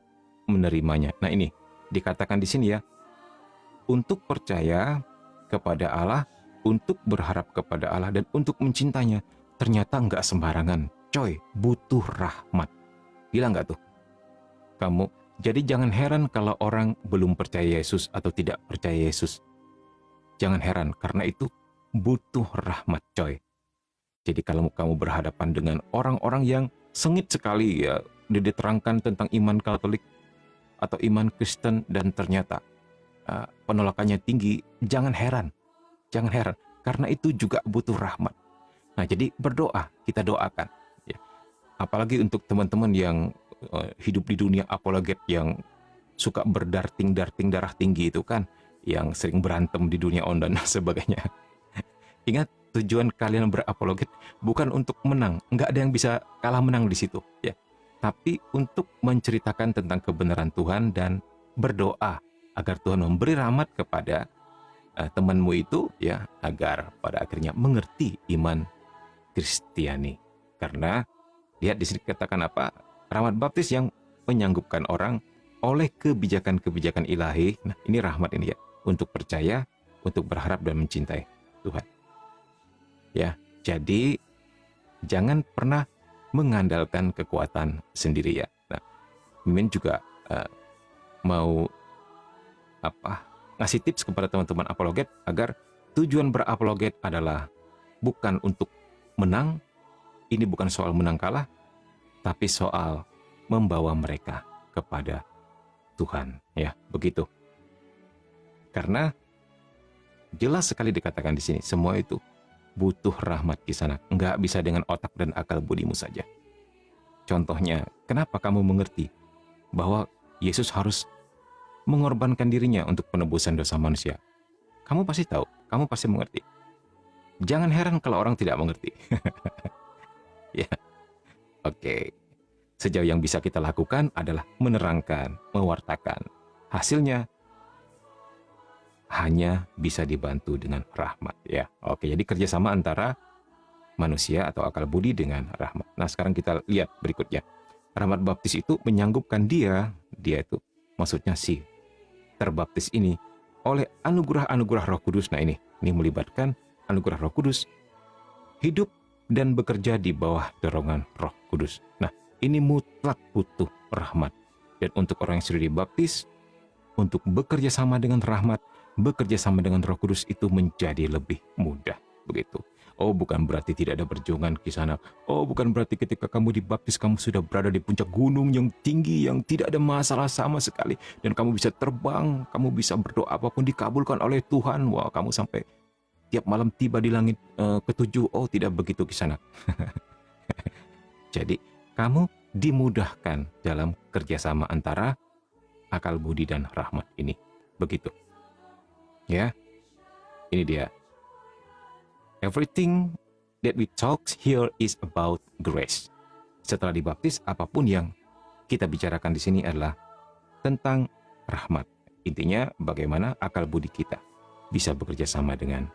menerimanya. Nah ini, dikatakan di sini ya, untuk percaya kepada Allah, untuk berharap kepada Allah, dan untuk mencintanya. Ternyata nggak sembarangan. Coy, butuh rahmat. Gila nggak tuh? Kamu, jadi jangan heran kalau orang belum percaya Yesus atau tidak percaya Yesus. Jangan heran, karena itu butuh rahmat, coy. Jadi kalau kamu berhadapan dengan orang-orang yang sengit sekali ya, diterangkan tentang iman Katolik atau iman Kristen dan ternyata penolakannya tinggi, jangan heran. Jangan heran, karena itu juga butuh rahmat. Nah, jadi berdoa, kita doakan. Ya. Apalagi untuk teman-teman yang hidup di dunia apologet, yang suka berdarting-darting darah tinggi itu kan, yang sering berantem di dunia online dan sebagainya. Ingat, tujuan kalian berapologet bukan untuk menang. Nggak ada yang bisa kalah menang di situ. Ya. Tapi untuk menceritakan tentang kebenaran Tuhan dan berdoa agar Tuhan memberi rahmat kepada temanmu itu, ya, agar pada akhirnya mengerti iman Kristiani. Karena lihat di sini katakan apa? Rahmat baptis yang menyanggupkan orang oleh kebijakan-kebijakan ilahi. Nah, ini rahmat ini ya, untuk percaya, untuk berharap dan mencintai Tuhan. Ya, jadi jangan pernah mengandalkan kekuatan sendiri ya. Nah, Mimin juga mau ngasih tips kepada teman-teman apologet agar tujuan berapologet adalah bukan untuk menang. Ini bukan soal menang kalah, tapi soal membawa mereka kepada Tuhan, ya, begitu. Karena jelas sekali dikatakan di sini, semua itu butuh rahmat Kisanak. Nggak bisa dengan otak dan akal budimu saja. Contohnya, kenapa kamu mengerti bahwa Yesus harus mengorbankan dirinya untuk penebusan dosa manusia? Kamu pasti tahu, kamu pasti mengerti. Jangan heran kalau orang tidak mengerti. Ya, oke. Sejauh yang bisa kita lakukan adalah menerangkan, mewartakan. Hasilnya hanya bisa dibantu dengan rahmat, ya. Oke, jadi kerjasama antara manusia atau akal budi dengan rahmat. Nah, sekarang kita lihat berikutnya. Rahmat baptis itu menyanggupkan dia itu maksudnya si terbaptis ini oleh anugerah-anugerah Roh Kudus. Nah, ini melibatkan anugerah Roh Kudus, hidup dan bekerja di bawah dorongan Roh Kudus. Nah, ini mutlak butuh rahmat. Dan untuk orang yang sudah dibaptis, untuk bekerja sama dengan rahmat, bekerja sama dengan Roh Kudus itu menjadi lebih mudah. Begitu. Oh, bukan berarti tidak ada perjuangan di sana. Oh, bukan berarti ketika kamu dibaptis, kamu sudah berada di puncak gunung yang tinggi, yang tidak ada masalah sama sekali. Dan kamu bisa terbang, kamu bisa berdoa apapun dikabulkan oleh Tuhan. Wah, kamu sampai tiap malam tiba di langit ketujuh. Oh, tidak begitu Kisanak. Jadi, kamu dimudahkan dalam kerjasama antara akal budi dan rahmat ini. Begitu. Ya, ini dia. Everything that we talk here is about grace. Setelah dibaptis, apapun yang kita bicarakan di sini adalah tentang rahmat. Intinya, bagaimana akal budi kita bisa bekerja sama dengan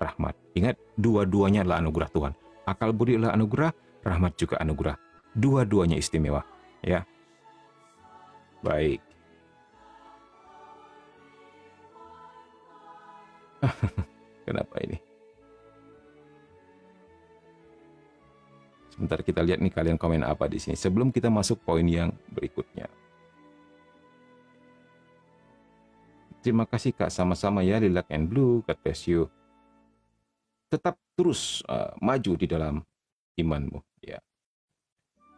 rahmat. Ingat, dua-duanya adalah anugerah Tuhan. Akal budi adalah anugerah, rahmat juga anugerah. Dua-duanya istimewa, ya. Baik. Kenapa ini? Sebentar kita lihat nih kalian komen apa di sini sebelum kita masuk poin yang berikutnya. Terima kasih Kak, sama-sama ya, Lilac and Blue, God bless you. Tetap terus maju di dalam imanmu, ya.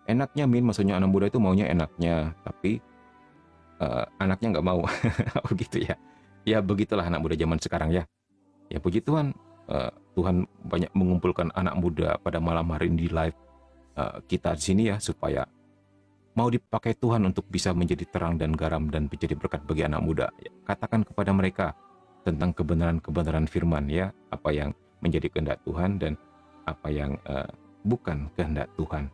Enaknya Min, maksudnya anak muda itu maunya enaknya, tapi anaknya nggak mau. Oh gitu ya. Ya begitulah anak muda zaman sekarang ya. Ya puji Tuhan, Tuhan banyak mengumpulkan anak muda pada malam hari ini di live kita di sini ya, supaya mau dipakai Tuhan untuk bisa menjadi terang dan garam dan menjadi berkat bagi anak muda. Ya, katakan kepada mereka tentang kebenaran-kebenaran firman ya, apa yang menjadi kehendak Tuhan dan apa yang bukan kehendak Tuhan.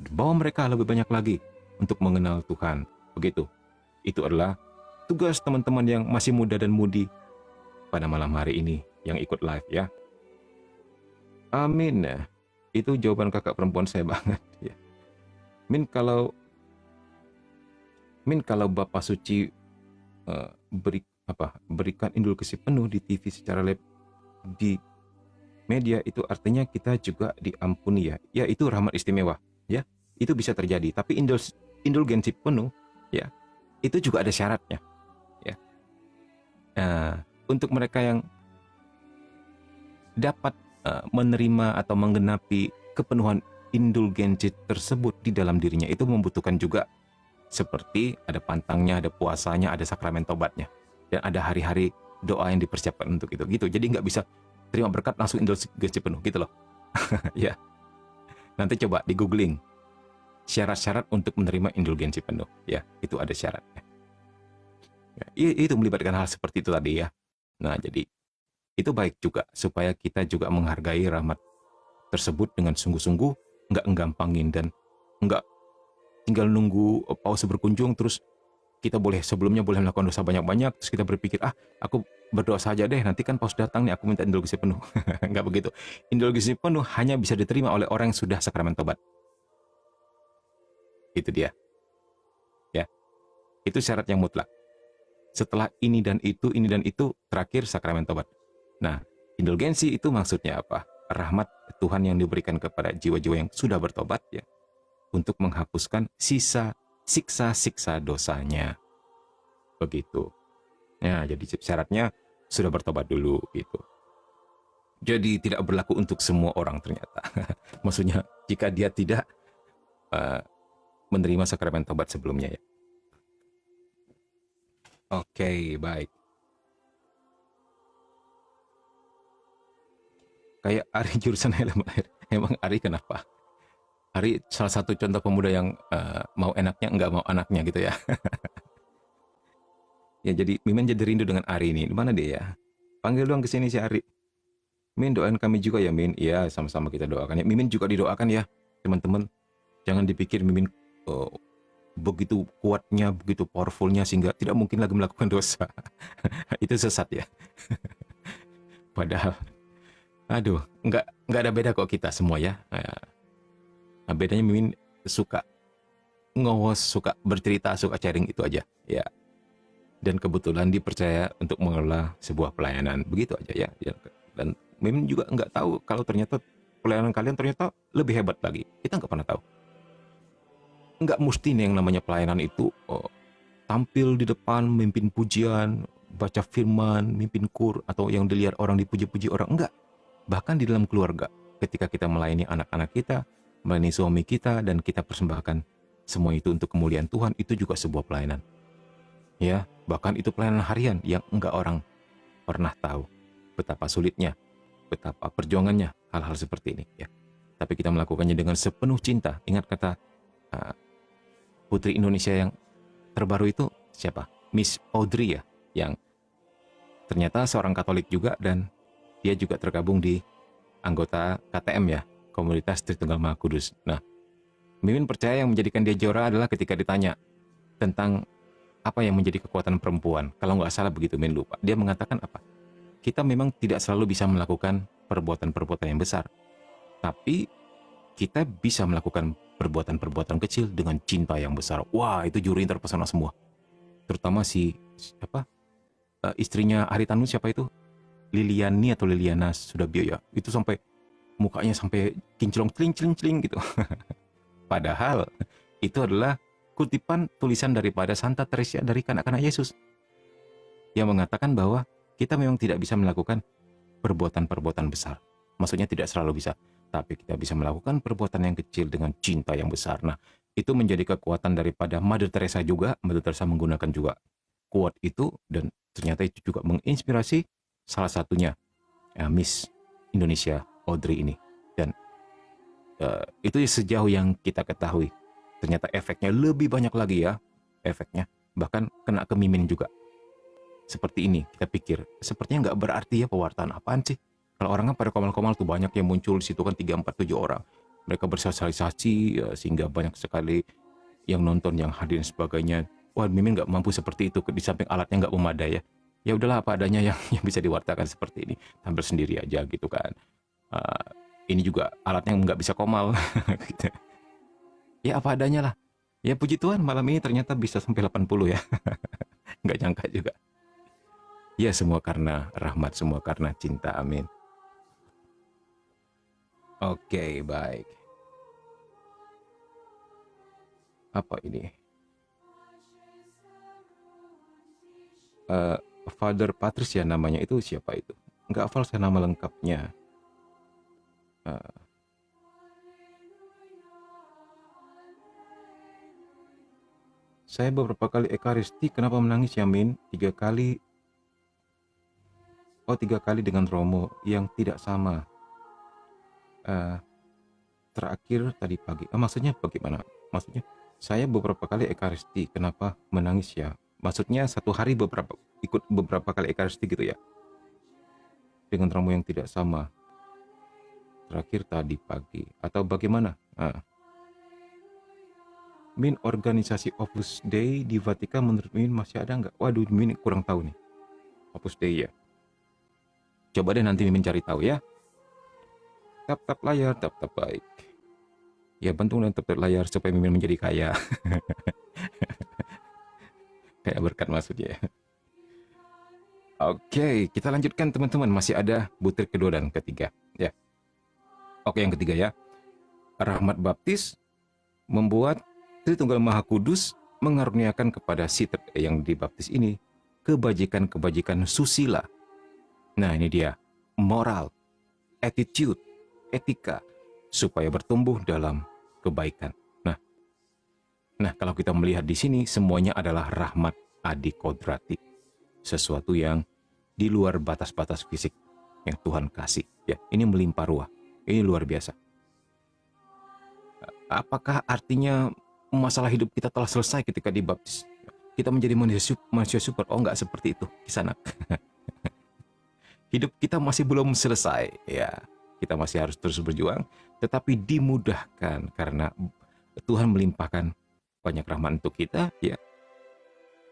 Bawa mereka lebih banyak lagi untuk mengenal Tuhan. Begitu. Itu adalah tugas teman-teman yang masih muda dan mudi pada malam hari ini yang ikut live ya. Amin ya. Itu jawaban kakak perempuan saya banget ya. Min kalau Bapak Suci berikan indul kasih penuh di TV secara live di media, itu artinya kita juga diampuni ya. Ya, itu rahmat istimewa ya. Itu bisa terjadi, tapi indulgensi penuh ya, itu juga ada syaratnya ya. Untuk mereka yang dapat menerima atau menggenapi kepenuhan indulgensi tersebut di dalam dirinya, itu membutuhkan juga seperti ada pantangnya, ada puasanya, ada sakramen tobatnya, dan ada hari-hari doa yang dipersiapkan untuk itu gitu. Jadi nggak bisa terima berkat langsung indulgensi penuh gitu loh. Ya, nanti coba di googling syarat-syarat untuk menerima indulgensi penuh ya, itu ada syaratnya ya, itu melibatkan hal seperti itu tadi ya. Nah, jadi itu baik juga supaya kita juga menghargai rahmat tersebut dengan sungguh-sungguh, nggak nggampangin dan nggak tinggal nunggu paus berkunjung terus kita sebelumnya boleh melakukan dosa banyak-banyak, terus kita berpikir aku berdoa saja deh, nanti kan paus datang nih aku minta indulgensi penuh. Nggak begitu. Indulgensi penuh hanya bisa diterima oleh orang yang sudah sakramen tobat. Itu dia ya, itu syarat yang mutlak. Setelah ini dan itu terakhir sakramen tobat. Nah, indulgensi itu maksudnya apa? Rahmat Tuhan yang diberikan kepada jiwa-jiwa yang sudah bertobat ya, untuk menghapuskan sisa siksa-siksa dosanya. Begitu. Ya, jadi syaratnya sudah bertobat dulu gitu. Jadi tidak berlaku untuk semua orang ternyata. Maksudnya jika dia tidak menerima sakramen tobat sebelumnya ya. Oke, baik. Kayak Ari jurusan helm air. Emang Ari kenapa? Ari salah satu contoh pemuda yang mau enaknya nggak mau anaknya gitu ya. Ya, jadi Mimin jadi rindu dengan Ari ini. Di mana dia ya? Panggil dong ke sini si Ari. Min, doain kami juga ya Min. Iya, sama-sama kita doakan ya. Mimin juga didoakan ya teman-teman. Jangan dipikir Mimin begitu kuatnya, begitu powerfulnya sehingga tidak mungkin lagi melakukan dosa. Itu sesat ya. Padahal aduh, nggak ada beda kok kita semua ya. Nah, bedanya Mimin suka ngos, suka bercerita, suka sharing, itu aja ya. Dan kebetulan dipercaya untuk mengelola sebuah pelayanan, begitu aja ya. Dan Mimin juga nggak tahu kalau ternyata pelayanan kalian ternyata lebih hebat lagi. Kita nggak pernah tahu. Nggak mesti nih yang namanya pelayanan itu tampil di depan, mimpin pujian, baca firman, mimpin kur, atau yang dilihat orang dipuji-puji orang. Enggak. Bahkan di dalam keluarga, ketika kita melayani anak-anak kita, melayani suami kita, dan kita persembahkan semua itu untuk kemuliaan Tuhan, itu juga sebuah pelayanan. Ya, bahkan itu pelayanan harian yang enggak orang pernah tahu betapa sulitnya, betapa perjuangannya hal-hal seperti ini. Ya, tapi kita melakukannya dengan sepenuh cinta. Ingat kata Putri Indonesia yang terbaru itu siapa? Miss Audrey ya, yang ternyata seorang Katolik juga dan dia juga tergabung di anggota KTM ya, Komunitas Tritunggal Maha Kudus. Nah, Mimin percaya yang menjadikan dia juara adalah ketika ditanya tentang apa yang menjadi kekuatan perempuan. Kalau nggak salah begitu, Min lupa. Dia mengatakan apa? Kita memang tidak selalu bisa melakukan perbuatan-perbuatan yang besar. Tapi kita bisa melakukan perbuatan-perbuatan kecil dengan cinta yang besar. Wah, itu juri terpesona semua. Terutama istrinya Haritanu, siapa itu? Liliani atau Liliana Sudabyo ya. Itu sampai mukanya sampai kinclong celing gitu. Padahal itu adalah kutipan tulisan daripada Santa Teresa dari kanak-kanak Yesus yang mengatakan bahwa kita memang tidak bisa melakukan perbuatan-perbuatan besar. Maksudnya tidak selalu bisa, tapi kita bisa melakukan perbuatan yang kecil dengan cinta yang besar. Nah, itu menjadi kekuatan daripada Mother Teresa juga. Mother Teresa menggunakan juga quote itu, dan ternyata itu juga menginspirasi salah satunya Miss Indonesia Audrey ini. Dan itu sejauh yang kita ketahui. Ternyata efeknya lebih banyak lagi ya, efeknya. Bahkan kena ke Mimin juga. Seperti ini, kita pikir, sepertinya nggak berarti ya pewartaan, apaan sih? Kalau orang kan pada komal-komal tuh banyak yang muncul di situ kan 3, 4, 7 orang. Mereka bersosialisasi ya, sehingga banyak sekali yang nonton, yang hadir dan sebagainya. Wah, Mimin nggak mampu seperti itu, di samping alatnya nggak memadai ya. Ya udahlah apa adanya yang bisa diwartakan seperti ini. Tampil sendiri aja gitu kan. ini juga alatnya nggak bisa komal. Gitu. Ya apa adanya lah. Ya puji Tuhan malam ini ternyata bisa sampai 80 ya. Nggak nyangka juga. Ya semua karena rahmat, semua karena cinta. Amin. Oke, baik. Apa ini? Father Patricia namanya, itu siapa itu? Nggak hafal saya nama lengkapnya. Saya beberapa kali ekaristi, kenapa menangis ya Min? 3 kali. Oh, 3 kali dengan Romo yang tidak sama. Terakhir tadi pagi. Maksudnya bagaimana? Maksudnya saya beberapa kali ekaristi, kenapa menangis ya? Maksudnya satu hari ikut beberapa kali ekaristi gitu ya? Dengan Romo yang tidak sama. Terakhir tadi pagi. Atau bagaimana? Min, organisasi Opus Dei di Vatikan menurut Min masih ada nggak? Waduh, Min kurang tahu nih. Opus Dei ya. Coba deh nanti Min cari tahu ya. Tap layar, tap baik. Ya bantu dan tap layar supaya Min menjadi kaya. Kayak berkat maksudnya. Oke, kita lanjutkan teman-teman. Masih ada butir kedua dan ketiga. Ya. Oke, yang ketiga ya. Rahmat baptis membuat Tritunggal Maha Kudus mengaruniakan kepada si yang dibaptis ini kebajikan-kebajikan susila. Nah ini dia, moral, attitude, etika, supaya bertumbuh dalam kebaikan. Nah kalau kita melihat di sini, semuanya adalah rahmat adikodrati, sesuatu yang di luar batas-batas fisik yang Tuhan kasih. Ya, ini melimpah ruah, ini luar biasa. Apakah artinya masalah hidup kita telah selesai ketika dibaptis? Kita menjadi manusia super? Oh, enggak seperti itu, Kisanak. Hidup kita masih belum selesai, ya. Kita masih harus terus berjuang, tetapi dimudahkan karena Tuhan melimpahkan banyak rahmat untuk kita, ya.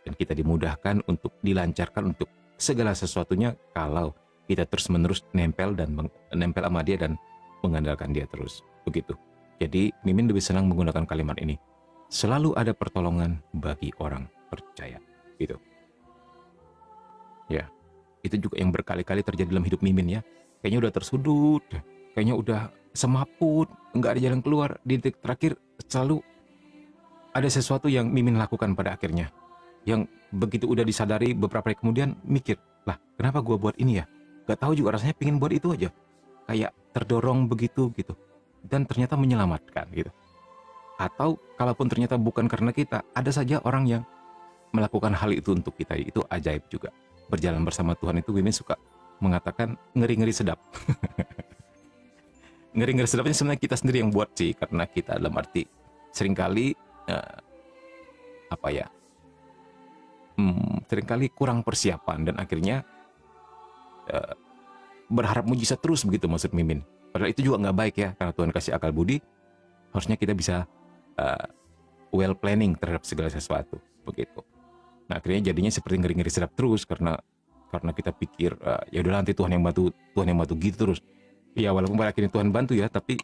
Dan kita dimudahkan untuk dilancarkan untuk segala sesuatunya kalau kita terus-menerus nempel sama Dia dan mengandalkan Dia terus. Begitu. Jadi, Mimin lebih senang menggunakan kalimat ini. Selalu ada pertolongan bagi orang percaya. Gitu. Ya, itu juga yang berkali-kali terjadi dalam hidup Mimin ya. Kayaknya udah tersudut, kayaknya udah semaput, nggak ada jalan keluar. Di detik terakhir selalu ada sesuatu yang Mimin lakukan pada akhirnya. Yang begitu udah disadari beberapa hari kemudian mikir, lah kenapa gua buat ini ya? Gak tahu juga rasanya pingin buat itu aja. Kayak terdorong begitu gitu. Dan ternyata menyelamatkan gitu. Atau kalaupun ternyata bukan karena kita, ada saja orang yang melakukan hal itu untuk kita. Itu ajaib juga. Berjalan bersama Tuhan itu, Mimin suka mengatakan ngeri-ngeri sedap. Ngeri-ngeri sedapnya sebenarnya kita sendiri yang buat sih. Karena kita dalam arti seringkali seringkali kurang persiapan. Dan akhirnya berharap mujizat terus begitu maksud Mimin. Padahal itu juga nggak baik ya. Karena Tuhan kasih akal budi, harusnya kita bisa well planning terhadap segala sesuatu begitu. Nah akhirnya jadinya seperti ngeri-ngeri sedap terus karena kita pikir ya udah nanti Tuhan yang bantu gitu terus. Ya walaupun pada akhirnya Tuhan bantu ya, tapi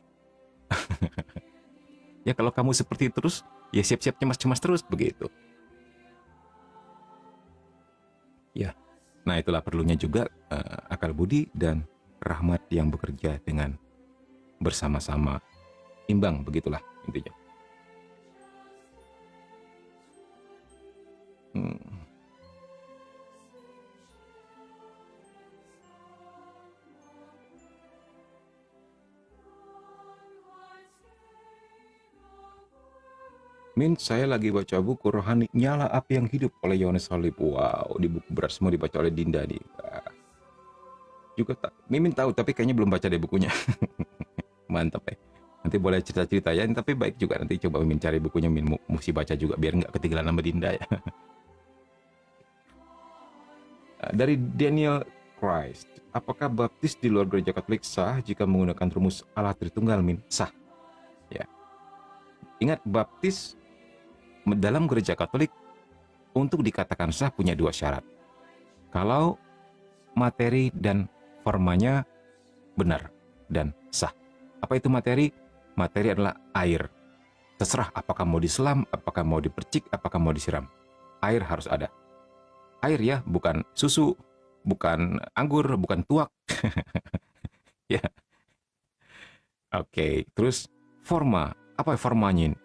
ya kalau kamu seperti itu terus ya siap-siap cemas-cemas terus begitu. Ya, nah itulah perlunya juga akal budi dan rahmat yang bekerja dengan bersama-sama, imbang, begitulah intinya. Min, saya lagi baca buku Rohani Nyala Api yang Hidup oleh Yohanes Halib. Wow, di buku berat semua dibaca oleh Dinda nih. Juga Mimin tahu, tapi kayaknya belum baca deh bukunya. Mantap ya. Nanti boleh cerita-cerita ya, tapi baik juga nanti coba Mimin cari bukunya, Mimin mesti baca juga biar nggak ketinggalan nama Dinda ya. Dari Daniel Christ, apakah baptis di luar gereja Katolik sah jika menggunakan rumus Allah Tritunggal, Min? Sah. Ya. Ingat, baptis dalam gereja Katolik untuk dikatakan sah punya 2 syarat. Kalau materi dan formanya benar dan sah. Apa itu materi? Materi adalah air. Terserah apakah mau diselam, apakah mau dipercik, apakah mau disiram. Air harus ada. Air ya, bukan susu, bukan anggur, bukan tuak. Ya, oke. Terus forma. Apa formanya?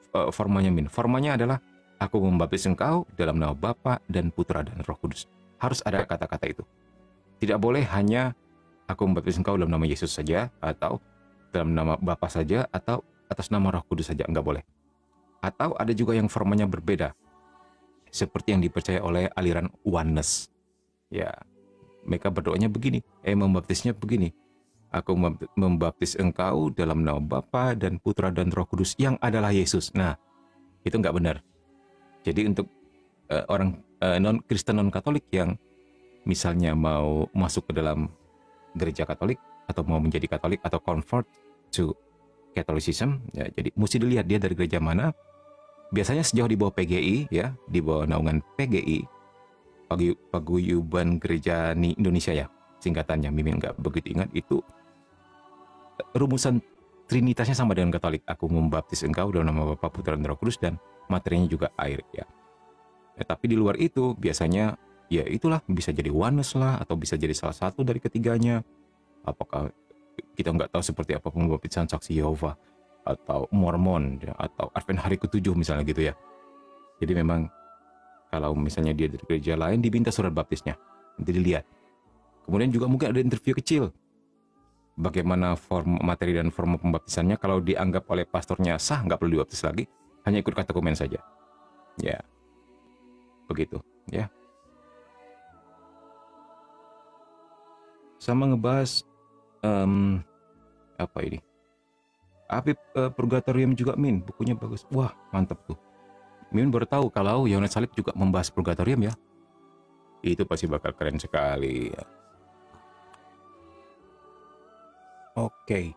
Formanya adalah aku membaptis engkau dalam nama Bapa dan Putra dan Roh Kudus. Harus ada kata-kata itu. Tidak boleh hanya aku membaptis engkau dalam nama Yesus saja, atau dalam nama Bapa saja, atau atas nama Roh Kudus saja. Enggak boleh. Atau ada juga yang formanya berbeda, seperti yang dipercaya oleh aliran oneness. Ya, mereka berdoanya begini, membaptisnya begini. Aku membaptis engkau dalam nama Bapa dan Putra dan Roh Kudus yang adalah Yesus. Nah, itu nggak benar. Jadi untuk orang non-Kristen non-Katolik yang misalnya mau masuk ke dalam gereja Katolik atau mau menjadi Katolik atau convert to Catholicism, ya, jadi mesti dilihat dia dari gereja mana. Biasanya sejauh di bawah PGI, ya, di bawah naungan PGI, Paguyuban Gereja Indonesia ya, singkatannya, Mimin nggak begitu ingat, itu rumusan trinitasnya sama dengan Katolik. Aku membaptis engkau dalam nama Bapa, Putra, dan Roh Kudus, dan materinya juga air ya. Tapi di luar itu biasanya ya itulah, bisa jadi oneness lah, atau bisa jadi salah satu dari ketiganya. Apakah kita nggak tahu seperti apa pembaptisan saksi Yehova atau Mormon ya, atau Advent hari ke-7 misalnya gitu ya. Jadi memang kalau misalnya dia dari gereja lain diminta surat baptisnya, nanti dilihat. Kemudian juga mungkin ada interview kecil. Bagaimana form materi dan form pembaptisannya, kalau dianggap oleh pastornya sah, nggak perlu dibaptis lagi, hanya ikut kata komen saja. Ya, begitu ya. Sama ngebahas apa ini? Apip Purgatorium juga, Min, bukunya bagus. Wah, mantap tuh. Min baru tahu kalau Yohanes Salib juga membahas Purgatorium ya. Itu pasti bakal keren sekali ya. Oke.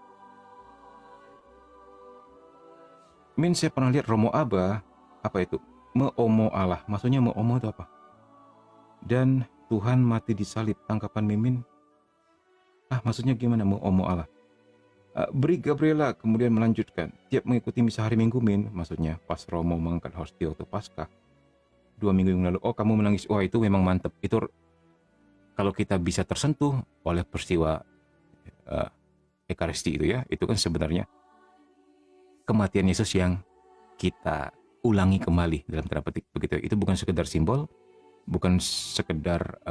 Min, saya pernah lihat Romo Aba, apa itu? Meomo Allah. Maksudnya meomo itu apa? Dan Tuhan mati di salib. Tangkapan Mimin, maksudnya gimana meomo Allah? Beri Gabriela kemudian melanjutkan, tiap mengikuti misa hari Minggu, Min, maksudnya pas Romo mengangkat hostia waktu Paskah 2 minggu yang lalu. Oh, kamu menangis. Wah, itu memang mantep. Itu kalau kita bisa tersentuh oleh peristiwa Ekaristi itu ya, itu kan sebenarnya kematian Yesus yang kita ulangi kembali dalam tanda petik begitu. Itu bukan sekedar simbol, bukan sekedar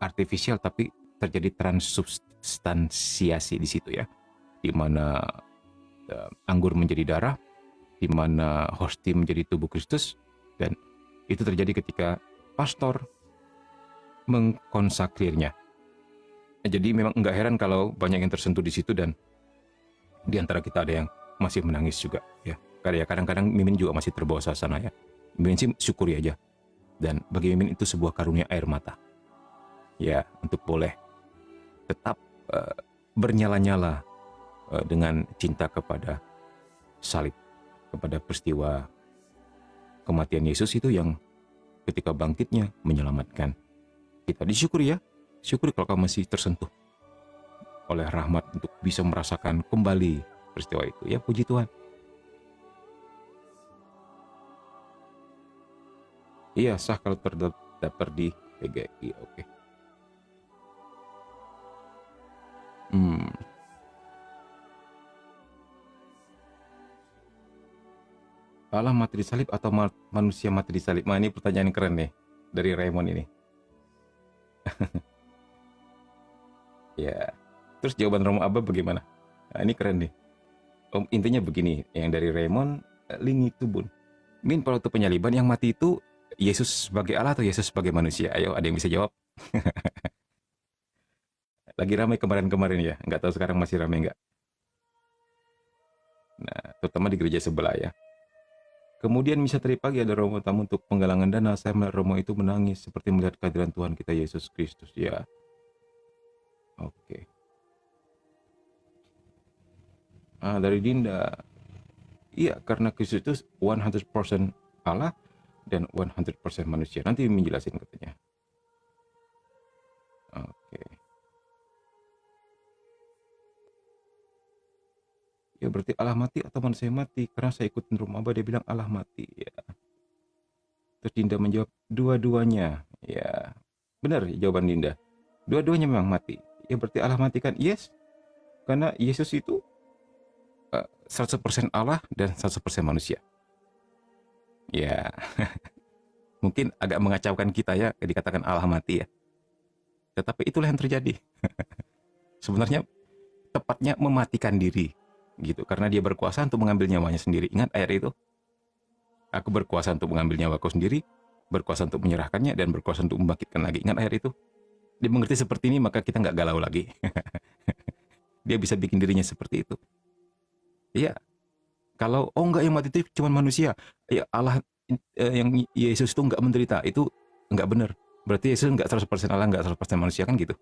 artifisial, tapi terjadi transubstansiasi di situ ya, di mana anggur menjadi darah, di mana hostia menjadi tubuh Kristus, dan itu terjadi ketika pastor mengkonsakriernya. Jadi memang enggak heran kalau banyak yang tersentuh di situ, dan di antara kita ada yang masih menangis juga ya. Karena kadang-kadang Mimin juga masih terbawa suasana ya. Mimin sih syukuri aja, dan bagi Mimin itu sebuah karunia air mata ya, untuk boleh tetap bernyala-nyala dengan cinta kepada salib, kepada peristiwa kematian Yesus itu yang ketika bangkitnya menyelamatkan kita. Disyukuri ya, syukuri kalau kamu masih tersentuh oleh rahmat untuk bisa merasakan kembali peristiwa itu ya. Puji Tuhan. Iya, sah kalau terdaftar di PGI. Oke. Allah mati di salib atau manusia mati di salib? Nah, ini pertanyaan keren nih dari Raymond ini. Ya, terus jawaban Romo Abba bagaimana? Nah, ini keren nih. Intinya begini, yang dari Raymond, lingi tubun. Min, pada waktu penyaliban yang mati itu Yesus sebagai Allah atau Yesus sebagai manusia? Ayo, ada yang bisa jawab? Lagi ramai kemarin-kemarin ya, nggak tahu sekarang masih ramai nggak? Nah, terutama di gereja sebelah ya. Kemudian misa tadi pagi ada Romo tamu untuk penggalangan dana. Saya melihat Romo itu menangis seperti melihat kehadiran Tuhan kita Yesus Kristus ya. Oke. Dari Dinda. Iya, karena Kristus itu 100% Allah dan 100% manusia. Nanti menjelasin katanya. Oke. Ya berarti Allah mati atau manusia mati? Karena saya ikutin Rumah Abah, dia bilang Allah mati. Ya. Terus Dinda menjawab, dua-duanya. Ya, benar jawaban Dinda. Dua-duanya memang mati. Ya berarti Allah mati kan? Yes. Karena Yesus itu 100% Allah dan 100% manusia. Ya, mungkin agak mengacaukan kita ya dikatakan Allah mati ya. Tetapi itulah yang terjadi. Sebenarnya tepatnya mematikan diri gitu, karena dia berkuasa untuk mengambil nyawanya sendiri. Ingat ayat itu? Aku berkuasa untuk mengambil nyawaku sendiri, berkuasa untuk menyerahkannya, dan berkuasa untuk membangkitkan lagi. Ingat ayat itu? Dia mengerti seperti ini, maka kita nggak galau lagi. Dia bisa bikin dirinya seperti itu. Iya. Kalau enggak, yang mati itu cuma manusia. Ya Allah, yang Yesus itu enggak menderita, itu enggak benar. Berarti Yesus enggak 100% Allah, enggak 100% manusia, kan gitu.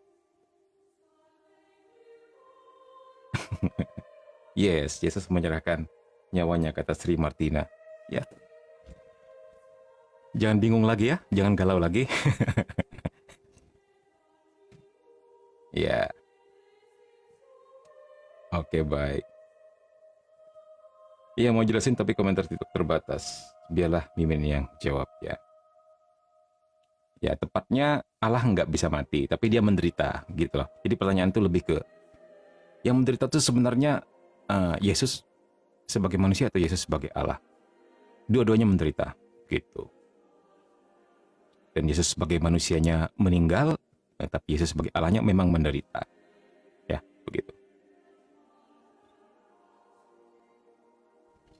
Yes, Yesus menyerahkan nyawanya, kata Sri Martina. Ya. Jangan bingung lagi ya, jangan galau lagi. Ya. Oke, baik. Iya, mau jelasin tapi komentar TikTok terbatas. Biarlah Mimin yang jawab ya. Ya, tepatnya Allah nggak bisa mati, tapi dia menderita gitu loh. Jadi pertanyaan itu lebih ke, yang menderita itu sebenarnya Yesus sebagai manusia atau Yesus sebagai Allah? Dua-duanya menderita gitu. Dan Yesus sebagai manusianya meninggal, tapi Yesus sebagai Allahnya memang menderita. Ya, begitu.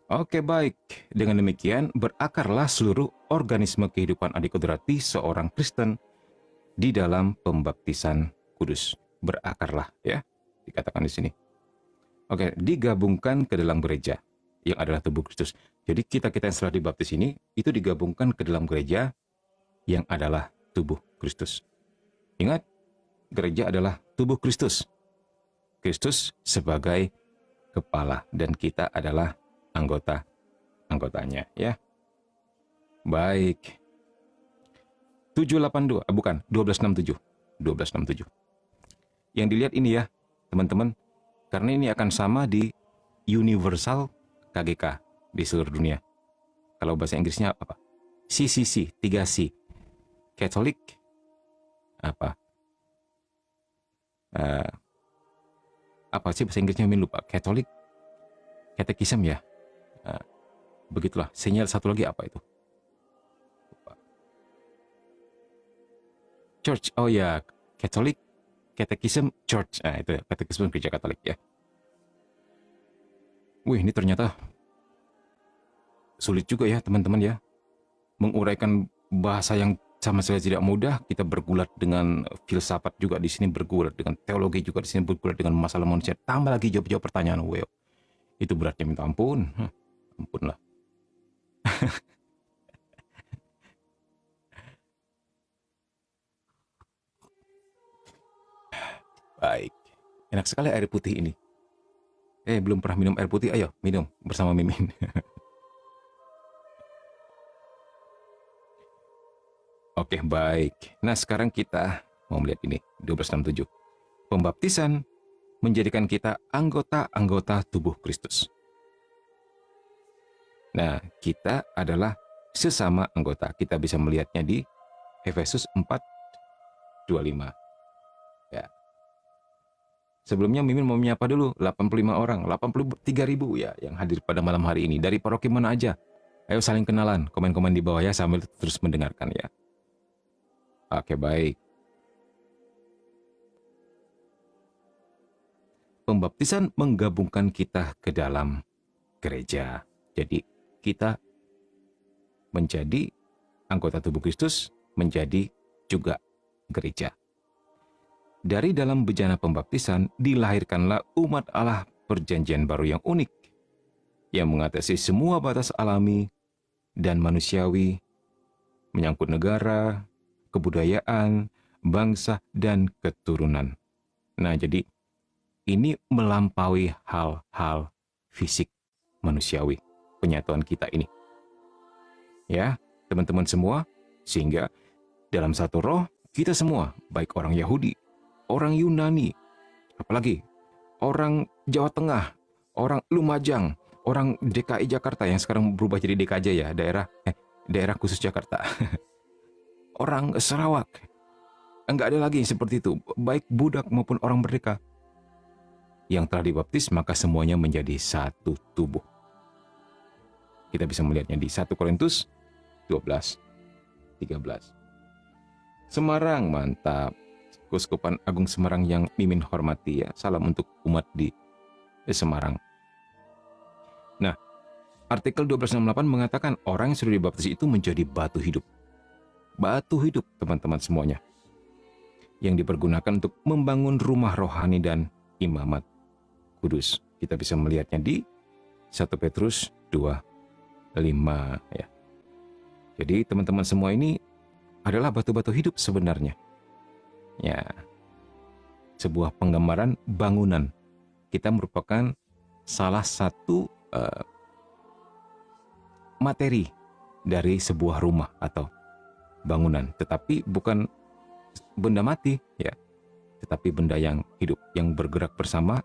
Oke, baik. Dengan demikian, berakarlah seluruh organisme kehidupan adikodrati seorang Kristen di dalam pembaptisan kudus. Berakarlah, ya, dikatakan di sini. Oke, digabungkan ke dalam gereja, yang adalah tubuh Kristus. Jadi kita-kita yang setelah dibaptis ini, itu digabungkan ke dalam gereja, yang adalah tubuh Kristus. Ingat, gereja adalah tubuh Kristus. Kristus sebagai kepala, dan kita adalah anggotanya ya. Baik. 782, bukan 1267. 1267. Yang dilihat ini ya, teman-teman, karena ini akan sama di universal KGK di seluruh dunia. Kalau bahasa Inggrisnya apa? CCC, 3C. Catholic apa? Apa sih bahasa Inggrisnya, Min lupa. Catholic Catechism ya. Begitulah. Sinyal satu lagi apa itu? Church. Oh ya, Catholic Catechism Church. Itu ya, Catechism Gereja Katolik ya. Wih, ini ternyata sulit juga ya teman-teman ya. Menguraikan bahasa yang sama sekali tidak mudah. Kita bergulat dengan filsafat juga di sini, bergulat dengan teologi juga di sini, bergulat dengan masalah manusia. Tambah lagi jawab-jawab pertanyaan. Wow, itu beratnya minta ampun. Ampun lah. Baik. Enak sekali air putih ini. Belum pernah minum air putih. Ayo, minum bersama Mimin. Oke, baik. Nah, sekarang kita mau melihat ini. 1267. Pembaptisan menjadikan kita anggota-anggota tubuh Kristus. Nah, kita adalah sesama anggota. Kita bisa melihatnya di Efesus 4:25. Ya. Sebelumnya Mimin mau menyapa dulu 85 orang, 83.000 ya yang hadir pada malam hari ini. Dari paroki mana aja? Ayo saling kenalan, komen-komen di bawah ya sambil terus mendengarkan ya. Oke, baik. Pembaptisan menggabungkan kita ke dalam gereja. Jadi kita menjadi anggota tubuh Kristus, menjadi juga gereja. Dari dalam bejana pembaptisan dilahirkanlah umat Allah perjanjian baru yang unik, yang mengatasi semua batas alami dan manusiawi, menyangkut negara, kebudayaan, bangsa, dan keturunan. Nah, jadi ini melampaui hal-hal fisik manusiawi, penyatuan kita ini. Ya, teman-teman semua, sehingga dalam satu roh, kita semua, baik orang Yahudi, orang Yunani, apalagi orang Jawa Tengah, orang Lumajang, orang DKI Jakarta yang sekarang berubah jadi DKJ ya, daerah khusus Jakarta. Orang Sarawak. Enggak ada lagi seperti itu, baik budak maupun orang merdeka. Yang telah dibaptis, maka semuanya menjadi satu tubuh. Kita bisa melihatnya di 1 Korintus 12:13. Semarang, mantap. Keuskupan Agung Semarang yang Mimin hormati ya. Salam untuk umat di Semarang. Nah, artikel 1268 mengatakan orang yang sudah dibaptis itu menjadi batu hidup. Batu hidup, teman-teman semuanya. Yang dipergunakan untuk membangun rumah rohani dan imamat kudus. Kita bisa melihatnya di 1 Petrus 2:5 ya. Jadi teman-teman semua ini adalah batu-batu hidup sebenarnya. Ya. Sebuah penggambaran bangunan. Kita merupakan salah satu materi dari sebuah rumah atau bangunan, tetapi bukan benda mati ya, tetapi benda yang hidup, yang bergerak bersama,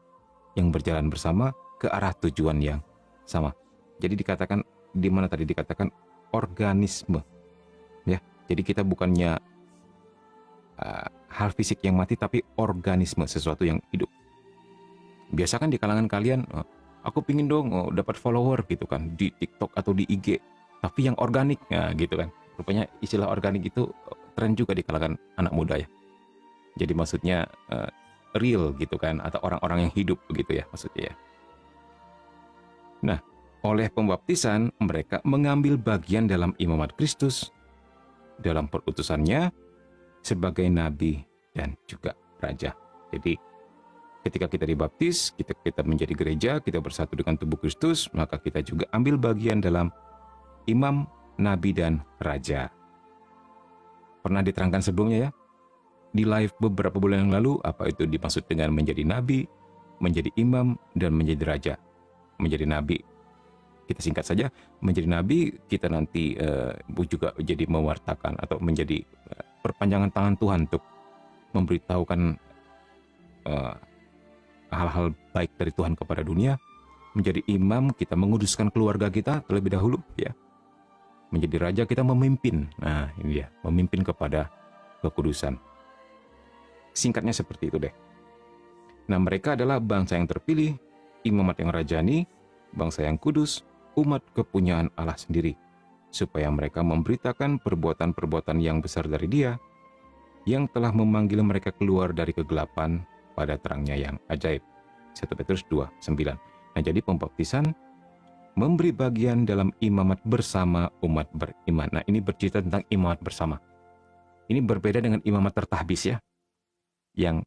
yang berjalan bersama ke arah tujuan yang sama. Jadi dikatakan di mana tadi dikatakan organisme ya. Jadi kita bukannya hal fisik yang mati, tapi organisme, sesuatu yang hidup. Biasa kan di kalangan kalian, aku pingin dong dapat follower gitu kan di TikTok atau di IG, tapi yang organik ya gitu kan. Rupanya istilah organik itu tren juga di kalangan anak muda ya. Jadi maksudnya real gitu kan, atau orang-orang yang hidup begitu ya maksudnya ya. Nah, oleh pembaptisan mereka mengambil bagian dalam imamat Kristus, dalam perutusannya sebagai nabi dan juga raja. Jadi ketika kita dibaptis, kita menjadi gereja, kita bersatu dengan tubuh Kristus, maka kita juga ambil bagian dalam imam, nabi, dan raja. Pernah diterangkan sebelumnya ya, di live beberapa bulan yang lalu, apa itu dimaksud dengan menjadi nabi, menjadi imam, dan menjadi raja. Menjadi nabi, kita singkat saja, menjadi nabi, kita nanti juga jadi mewartakan atau menjadi perpanjangan tangan Tuhan untuk memberitahukan hal-hal baik dari Tuhan kepada dunia. Menjadi imam, kita menguduskan keluarga kita terlebih dahulu ya. Menjadi raja, kita memimpin. Nah, ini dia, memimpin kepada kekudusan. Singkatnya seperti itu deh. Nah, mereka adalah bangsa yang terpilih, imamat yang rajani, bangsa yang kudus, umat kepunyaan Allah sendiri, supaya mereka memberitakan perbuatan-perbuatan yang besar dari Dia, yang telah memanggil mereka keluar dari kegelapan pada terangnya yang ajaib. 1 Petrus 2:9. Nah, jadi pembaptisan memberi bagian dalam imamat bersama umat beriman. Nah, ini bercerita tentang imamat bersama. Ini berbeda dengan imamat tertahbis ya, yang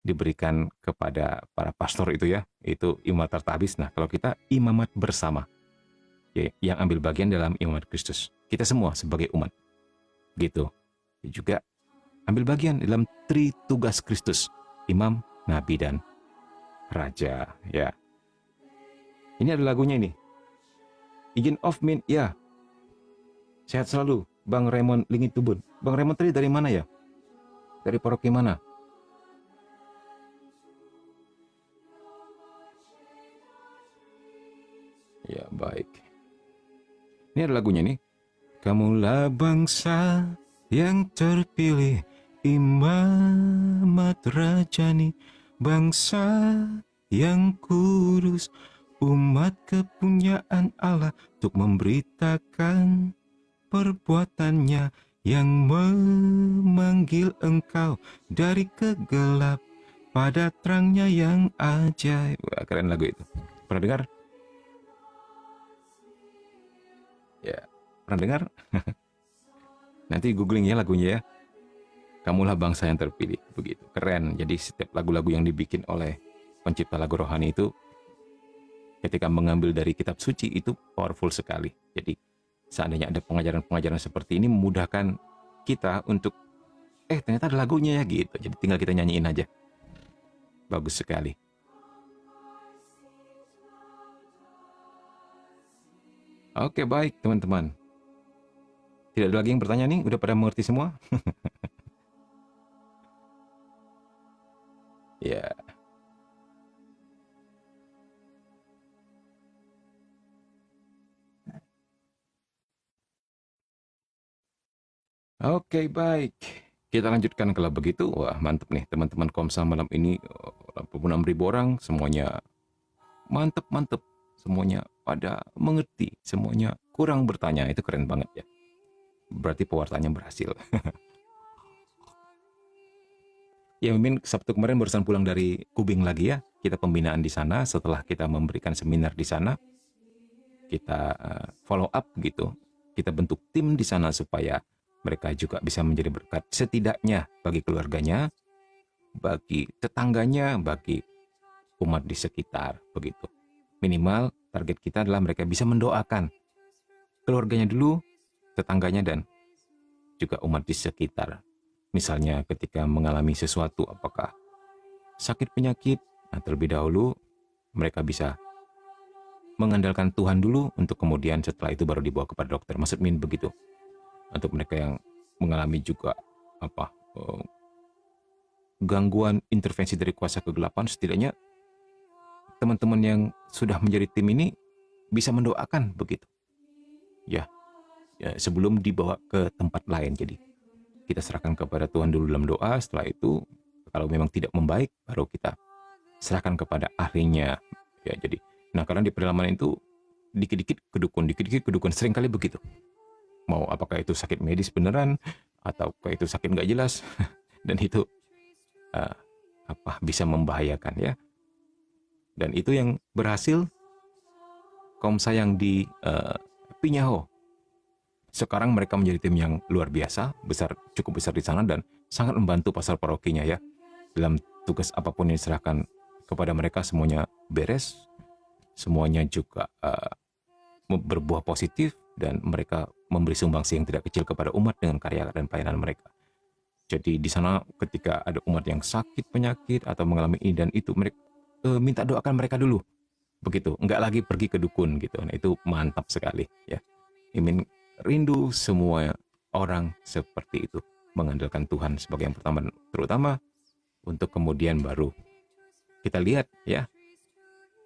diberikan kepada para pastor itu ya, itu imamat tertahbis. Nah, kalau kita imamat bersama, ya, yang ambil bagian dalam imamat Kristus. Kita semua sebagai umat, gitu. Juga ambil bagian dalam tritugas Kristus, imam, nabi, dan raja. Ya, ini ada lagunya ini. Izin off min, ya. Sehat selalu, Bang Raymond Lingit Tubun. Bang Raymond tadi dari mana ya? Dari paroki mana? Ya, baik. Ini ada lagunya nih. Kamulah bangsa yang terpilih, imamat rajani, bangsa yang kudus, umat kepunyaan Allah, untuk memberitakan perbuatannya yang memanggil engkau dari kegelap pada terangnya yang ajaib. Wah, keren lagu itu. Pernah dengar? Ya, pernah dengar? Nanti googling ya lagunya ya. Kamulah bangsa yang terpilih, begitu. Keren. Jadi setiap lagu-lagu yang dibikin oleh pencipta lagu rohani itu, ketika mengambil dari kitab suci, itu powerful sekali. Jadi seandainya ada pengajaran-pengajaran seperti ini, memudahkan kita untuk ternyata ada lagunya ya gitu. Jadi tinggal kita nyanyiin aja. Bagus sekali. Oke, baik teman-teman. Tidak ada lagi yang bertanya nih? Udah pada mengerti semua? Ya. Oke, baik. Kita lanjutkan kalau begitu. Wah, mantap nih teman-teman Komsa malam ini. 86.000 orang, semuanya mantep-mantep. Semuanya pada mengerti. Semuanya kurang bertanya. Itu keren banget ya. Berarti pewartanya berhasil. Ya, Mimin Sabtu kemarin barusan pulang dari Kubing lagi ya. Kita pembinaan di sana. Setelah kita memberikan seminar di sana, kita follow up gitu. Kita bentuk tim di sana supaya mereka juga bisa menjadi berkat setidaknya bagi keluarganya, bagi tetangganya, bagi umat di sekitar begitu. Minimal target kita adalah mereka bisa mendoakan keluarganya dulu, tetangganya, dan juga umat di sekitar. Misalnya ketika mengalami sesuatu, apakah sakit penyakit, nah terlebih dahulu mereka bisa mengandalkan Tuhan dulu untuk kemudian setelah itu baru dibawa kepada dokter. Maksud Min begitu. Untuk mereka yang mengalami juga gangguan intervensi dari kuasa kegelapan, setidaknya teman-teman yang sudah menjadi tim ini bisa mendoakan begitu. Ya, sebelum dibawa ke tempat lain. Jadi kita serahkan kepada Tuhan dulu dalam doa. Setelah itu kalau memang tidak membaik, baru kita serahkan kepada ahlinya. Ya, jadi nah karena di pedalaman itu dikit-dikit kedukun, seringkali begitu. Mau apakah itu sakit medis beneran atau itu sakit nggak jelas dan itu bisa membahayakan ya. Dan itu yang berhasil Komsa yang di Pinyaho. Sekarang mereka menjadi tim yang luar biasa, cukup besar di sana dan sangat membantu pasar parokinya ya. Dalam tugas apapun yang diserahkan kepada mereka semuanya beres, semuanya juga berbuah positif, dan mereka memberi sumbangsi yang tidak kecil kepada umat dengan karya dan pelayanan mereka. Jadi di sana ketika ada umat yang sakit penyakit atau mengalami ini dan itu, mereka minta doakan mereka dulu. Begitu, enggak lagi pergi ke dukun gitu. Nah, itu mantap sekali ya. Imin rindu semua orang seperti itu, mengandalkan Tuhan sebagai yang pertama, terutama untuk kemudian baru kita lihat ya,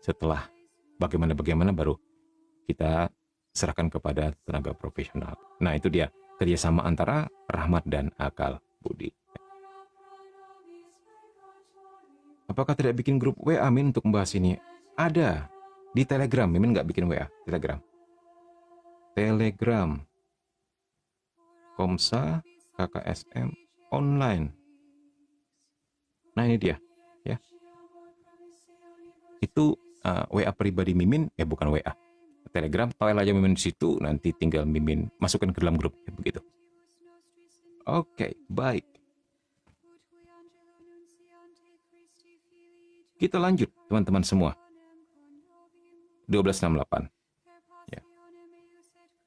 setelah bagaimana baru kita serahkan kepada tenaga profesional. Nah, itu dia kerjasama antara rahmat dan akal budi. Apakah tidak bikin grup WA, Min, untuk membahas ini? Ada di Telegram. Mimin nggak bikin WA, Telegram Komsa KKSM online. Nah, ini dia ya. Itu WA pribadi Mimin, bukan WA. Telegram, file aja Mimin di situ, nanti tinggal Mimin masukkan ke dalam grup ya, begitu. Oke, baik. Kita lanjut teman-teman semua. 1268. Ya.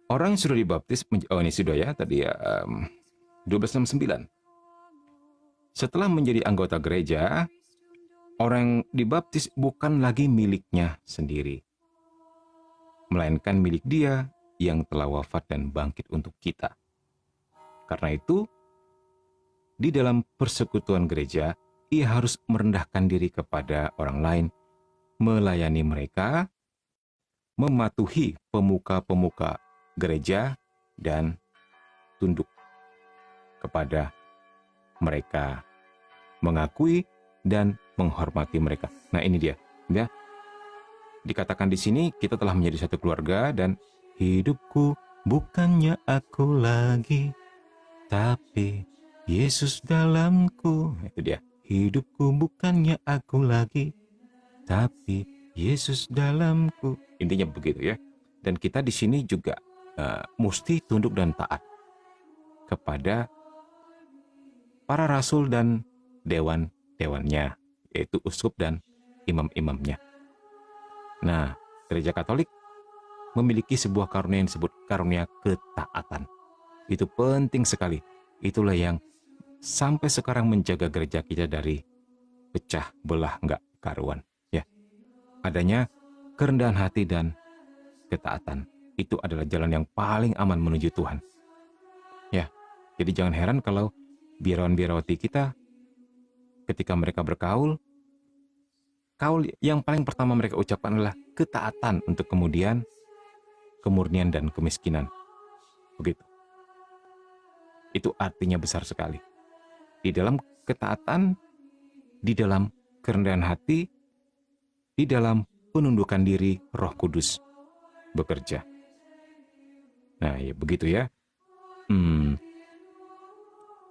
Orang yang sudah dibaptis, ini sudah ya tadi ya, 1269. Setelah menjadi anggota gereja, orang dibaptis bukan lagi miliknya sendiri, melainkan milik Dia yang telah wafat dan bangkit untuk kita. Karena itu, di dalam persekutuan gereja, ia harus merendahkan diri kepada orang lain, melayani mereka, mematuhi pemuka-pemuka gereja, dan tunduk kepada mereka, mengakui dan menghormati mereka. Nah, ini dia ya. Dikatakan di sini kita telah menjadi satu keluarga dan hidupku bukannya aku lagi, tapi Yesus dalamku. Itu dia. Hidupku bukannya aku lagi, tapi Yesus dalamku. Intinya begitu ya. Dan kita di sini juga mesti tunduk dan taat kepada para rasul dan dewan-dewannya, yaitu uskup dan imam-imamnya. Nah, gereja Katolik memiliki sebuah karunia yang disebut karunia ketaatan. Itu penting sekali. Itulah yang sampai sekarang menjaga gereja kita dari pecah belah nggak karuan. Ya, adanya kerendahan hati dan ketaatan. Itu adalah jalan yang paling aman menuju Tuhan. Ya, jadi jangan heran kalau biarawan-biarawati kita ketika mereka berkaul, kaul yang paling pertama mereka ucapkan adalah ketaatan, untuk kemudian kemurnian dan kemiskinan. Begitu. Itu artinya besar sekali. Di dalam ketaatan, di dalam kerendahan hati, di dalam penundukan diri, Roh Kudus bekerja. Nah, ya begitu ya.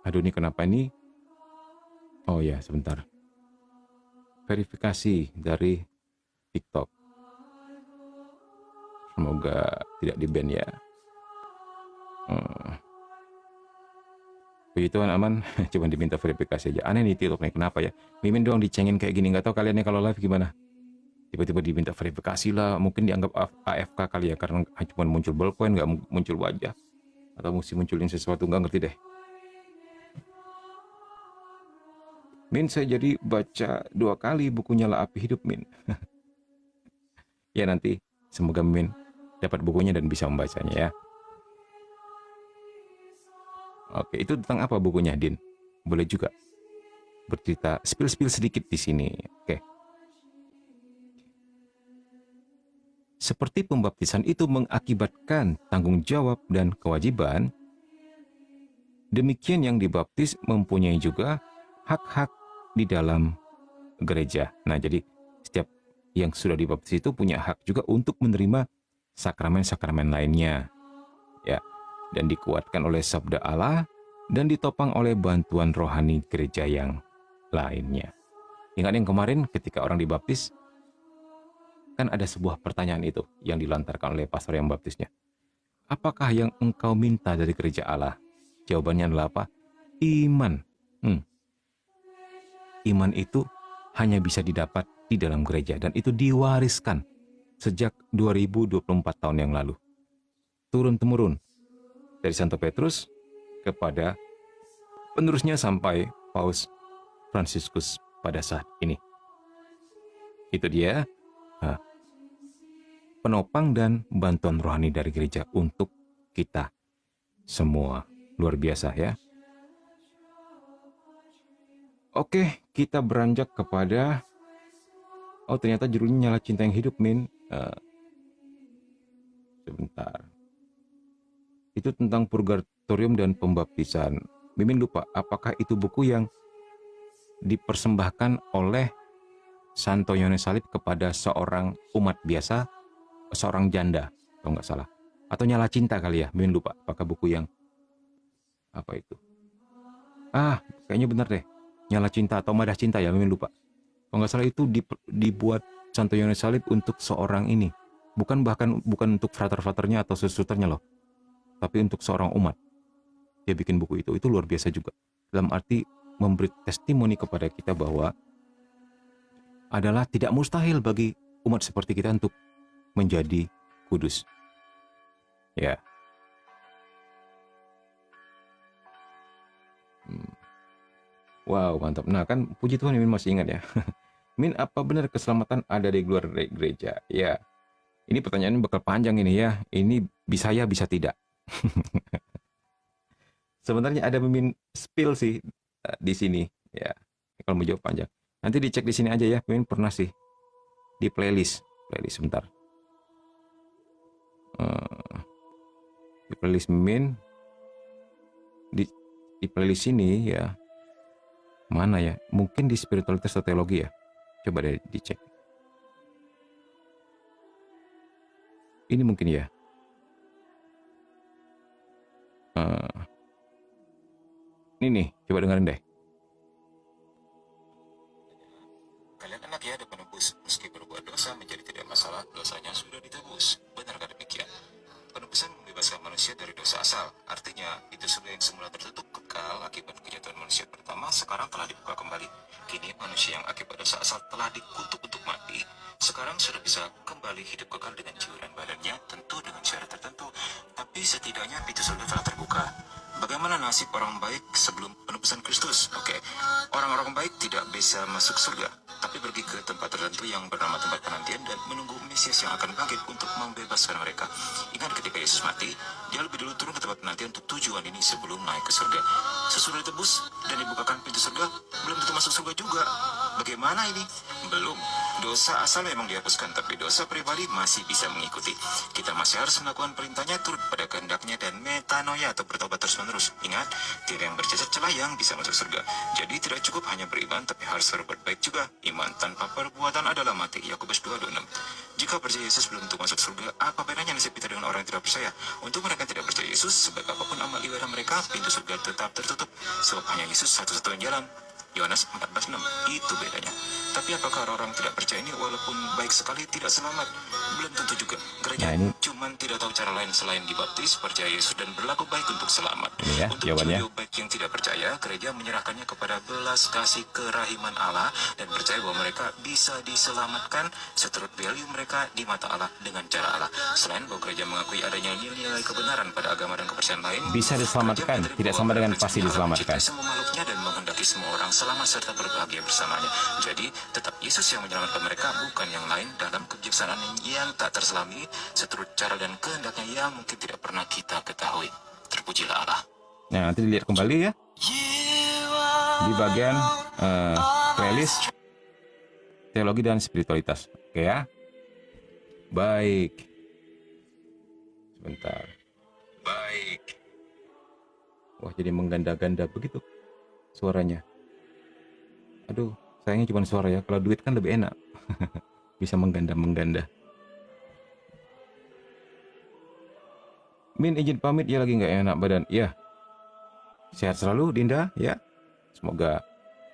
Aduh, ini kenapa ini? Oh ya, sebentar. Verifikasi dari TikTok. Semoga tidak di-ban ya. Puji Tuhan aman, cuma diminta verifikasi aja. Aneh nih TikTok nih, kenapa ya? Mimin doang dicengin kayak gini, nggak tahu kalian nih kalau live gimana? Tiba-tiba diminta verifikasi lah, mungkin dianggap AFK kali ya, karena cuma muncul ballpoint, nggak muncul wajah. Atau mesti munculin sesuatu, nggak ngerti deh. Min, saya jadi baca 2 kali buku Nyala Api Hidup, Min. Ya nanti, semoga Min dapat bukunya dan bisa membacanya ya. Oke, itu tentang apa bukunya, Din? Boleh juga bercerita, spill sedikit di sini. Oke. Seperti pembaptisan itu mengakibatkan tanggung jawab dan kewajiban, demikian yang dibaptis mempunyai juga hak-hak di dalam gereja. Nah, jadi setiap yang sudah dibaptis itu punya hak juga untuk menerima sakramen-sakramen lainnya. Ya. Dan dikuatkan oleh sabda Allah dan ditopang oleh bantuan rohani gereja yang lainnya. Ingat yang kemarin ketika orang dibaptis, kan ada sebuah pertanyaan itu yang dilontarkan oleh pastor yang baptisnya. Apakah yang engkau minta dari gereja Allah? Jawabannya adalah apa? Iman. Iman itu hanya bisa didapat di dalam gereja dan itu diwariskan sejak 2024 tahun yang lalu. Turun-temurun. Dari Santo Petrus kepada penerusnya sampai Paus Fransiskus pada saat ini. Itu dia penopang dan bantuan rohani dari gereja untuk kita semua. Luar biasa ya. Oke, kita beranjak kepada ternyata judulnya Nyala Cinta yang Hidup, Min. Sebentar. Itu tentang purgatorium dan pembaptisan. Mimin lupa, apakah itu buku yang dipersembahkan oleh Santo Yohanes Salib kepada seorang umat biasa, seorang janda, kalau nggak salah. Atau Nyala Cinta kali ya, Mimin lupa. Apakah buku yang apa itu? Kayaknya benar deh. Nyala Cinta atau Madah Cinta ya, Mimin lupa. Kalau nggak salah itu dibuat Santo Yohanes Salib untuk seorang ini. Bukan untuk frater-fraternya atau susternya loh. Tapi untuk seorang umat. Dia bikin buku itu luar biasa juga. Dalam arti memberi testimoni kepada kita bahwa adalah tidak mustahil bagi umat seperti kita untuk menjadi kudus. Ya. Wow, mantap. Nah kan puji Tuhan Min masih ingat ya. Min, apa benar keselamatan ada di luar gereja? Ya. Ini pertanyaannya bakal panjang ini ya. Ini bisa ya, bisa tidak. Sebenarnya ada Mimin spill sih di sini ya. Kalau mau jawab panjang, nanti dicek di sini aja ya. Mimin pernah sih di playlist sebentar. Di playlist Mimin di playlist ini ya. Mana ya? Mungkin di spiritualitas atau teologi ya. Coba deh dicek. Ini mungkin ya. Ini nih, coba dengerin deh. Kalian enak ya ada penebus, meski berbuat dosa menjadi tidak masalah, dosanya sudah ditebus. Benarkah demikian? Penebusan membebaskan manusia dari dosa asal, artinya itu surga yang semula tertutup kekal akibat kejatuhan manusia pertama sekarang telah dibuka kembali. Kini manusia yang akibat dosa asal telah dikutuk untuk mati, sekarang sudah bisa kembali hidup kekal dengan jiwa dan badannya, tentu dengan syarat tertentu. Tapi setidaknya pintu surga telah terbuka. Bagaimana nasib orang baik sebelum penebusan Kristus? Oke, orang-orang baik tidak bisa masuk surga, tapi pergi ke tempat tertentu yang bernama tempat penantian dan menunggu Mesias yang akan bangkit untuk membebaskan mereka. Ingat ketika Yesus mati, dia lebih dulu turun ke tempat penantian untuk tujuan ini sebelum naik ke surga. Sesudah ditebus dan dibukakan pintu surga, belum tentu masuk surga juga. Bagaimana ini? Belum. Dosa asal memang dihapuskan, tapi dosa pribadi masih bisa mengikuti. Kita masih harus melakukan perintahnya, turut pada kehendaknya, dan metanoia atau bertobat terus-menerus. Ingat, tidak yang bercacat celah yang bisa masuk surga. Jadi tidak cukup hanya beriman, tapi harus berbuat baik juga. Iman tanpa perbuatan adalah mati. Yakobus 2:26. Jika percaya Yesus belum tentu masuk surga, apa bedanya nasib kita dengan orang yang tidak percaya? Untuk mereka yang tidak percaya Yesus, sebaik apapun amal ibadah mereka, pintu surga tetap tertutup. Sebab hanya Yesus satu-satunya jalan. Yohanes 14:6. Itu bedanya. Tapi apakah orang-orang tidak percaya ini walaupun baik sekali tidak selamat? Belum tentu juga. Gereja cuman tidak tahu cara lain selain dibaptis, percaya Yesus, dan berlaku baik untuk selamat. Ini ya, Untuk jawabannya. jiwa baik yang tidak percaya, gereja menyerahkannya kepada belas kasih kerahiman Allah dan percaya bahwa mereka bisa diselamatkan seturut value mereka di mata Allah dengan cara Allah. Selain bahwa gereja mengakui adanya nilai-nilai kebenaran pada agama dan kepercayaan lain, Bisa diselamatkan, gereja menyadari tidak bahwa sama dengan Allah pasti menciptakan diselamatkan. semua makhluknya dan menghendaki semua orang selamat serta berbahagia bersamanya. Jadi, tetap Yesus yang menyelamatkan mereka, bukan yang lain, dalam kebijaksanaan yang tak terselami, seturut cara dan kehendaknya yang mungkin tidak pernah kita ketahui. Terpujilah Allah. Nah, nanti dilihat kembali ya di bagian playlist teologi dan spiritualitas. Oke ya. Baik. Sebentar. Baik. Wah, jadi mengganda-ganda begitu suaranya. Aduh, sayangnya cuma suara ya. Kalau duit kan lebih enak. Bisa mengganda-mengganda. Min izin pamit, ya lagi nggak enak badan. Ya, sehat selalu Dinda ya. Semoga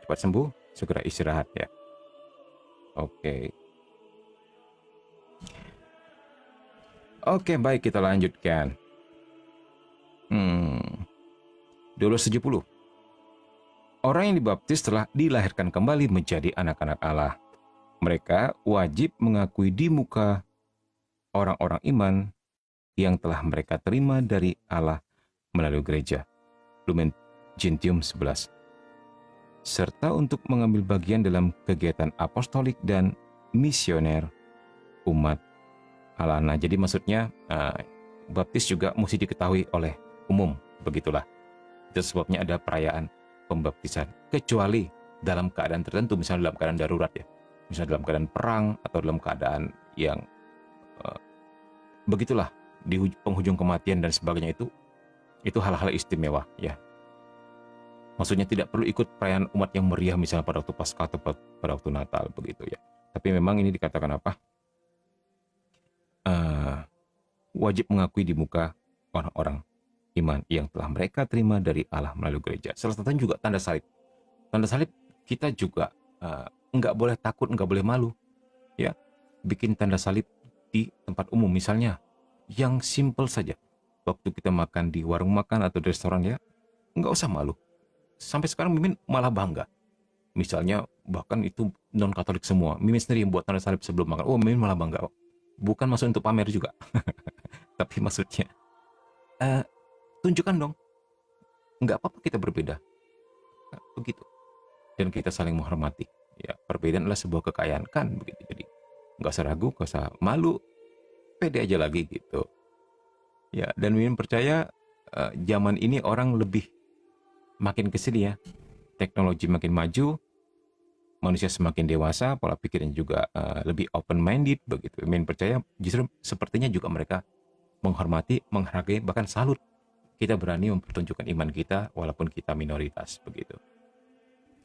cepat sembuh, segera istirahat ya. Oke. Oke, baik, kita lanjutkan. 1270. Orang yang dibaptis telah dilahirkan kembali menjadi anak-anak Allah. Mereka wajib mengakui di muka orang-orang iman yang telah mereka terima dari Allah melalui gereja. Lumen Gentium 11. Serta untuk mengambil bagian dalam kegiatan apostolik dan misioner umat Allah. Nah, jadi maksudnya baptis juga mesti diketahui oleh umum, begitulah. Itu sebabnya ada perayaan pembaptisan, kecuali dalam keadaan tertentu, misalnya dalam keadaan darurat ya, misalnya dalam keadaan perang atau dalam keadaan yang begitulah, di penghujung kematian dan sebagainya, itu hal-hal istimewa ya. Maksudnya tidak perlu ikut perayaan umat yang meriah misalnya pada waktu Paskah atau pada waktu Natal begitu ya. Tapi memang ini dikatakan apa? Wajib mengakui di muka orang-orang iman yang telah mereka terima dari Allah melalui gereja. Salah satunya juga tanda salib. Tanda salib kita juga nggak boleh takut, nggak boleh malu ya. Bikin tanda salib di tempat umum misalnya, yang simple saja. Waktu kita makan di warung makan atau di restoran ya, nggak usah malu. Sampai sekarang Mimin malah bangga. Misalnya bahkan itu non Katolik semua, Mimin sendiri yang buat tanda salib sebelum makan. Oh, Mimin malah bangga. Bukan maksud untuk pamer juga, tapi maksudnya tunjukkan dong. Nggak apa-apa kita berbeda. Nah, begitu. Dan kita saling menghormati. Ya, perbedaan adalah sebuah kekayaan kan begitu. Jadi nggak usah ragu, nggak usah malu, pede aja lagi gitu. Ya, dan Mimin percaya zaman ini orang lebih makin kesini ya, teknologi makin maju, manusia semakin dewasa, pola pikirnya juga lebih open minded begitu. Mimin percaya justru sepertinya juga mereka menghormati, menghargai, bahkan salut kita berani mempertunjukkan iman kita walaupun kita minoritas begitu.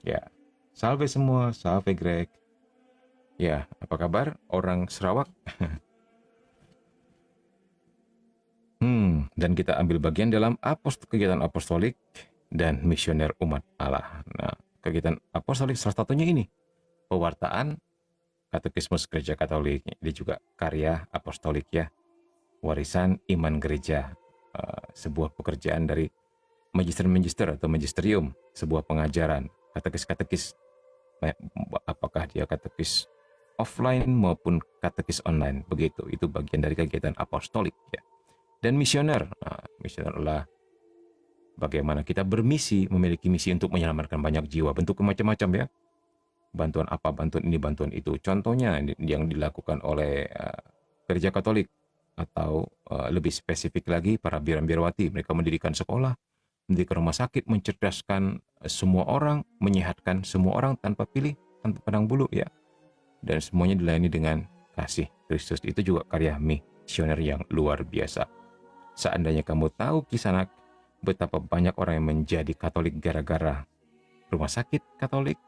Ya, salve semua, salve Greg. Ya, apa kabar orang Sarawak? Dan kita ambil bagian dalam kegiatan apostolik dan misioner umat Allah. Nah, kegiatan apostolik salah satunya ini, pewartaan Katekismus Gereja Katolik. Ini juga karya apostolik ya, warisan iman gereja, sebuah pekerjaan dari magister atau magisterium, sebuah pengajaran katekis-katekis, apakah dia katekis offline maupun katekis online, begitu. Itu bagian dari kegiatan apostolik ya. Dan misioner, misioner adalah bagaimana kita bermisi, memiliki misi untuk menyelamatkan banyak jiwa, bentuk macam-macam ya. Bantuan apa, bantuan ini, bantuan itu. Contohnya yang dilakukan oleh Gereja Katolik, atau lebih spesifik lagi para biaran-biarawati. Mereka mendirikan sekolah, mendirikan rumah sakit, mencerdaskan semua orang, menyehatkan semua orang tanpa pilih, tanpa pandang bulu ya. dan semuanya dilayani dengan kasih Kristus. Itu juga karya misioner yang luar biasa. Seandainya kamu tahu Kisanak, betapa banyak orang yang menjadi Katolik gara-gara rumah sakit Katolik,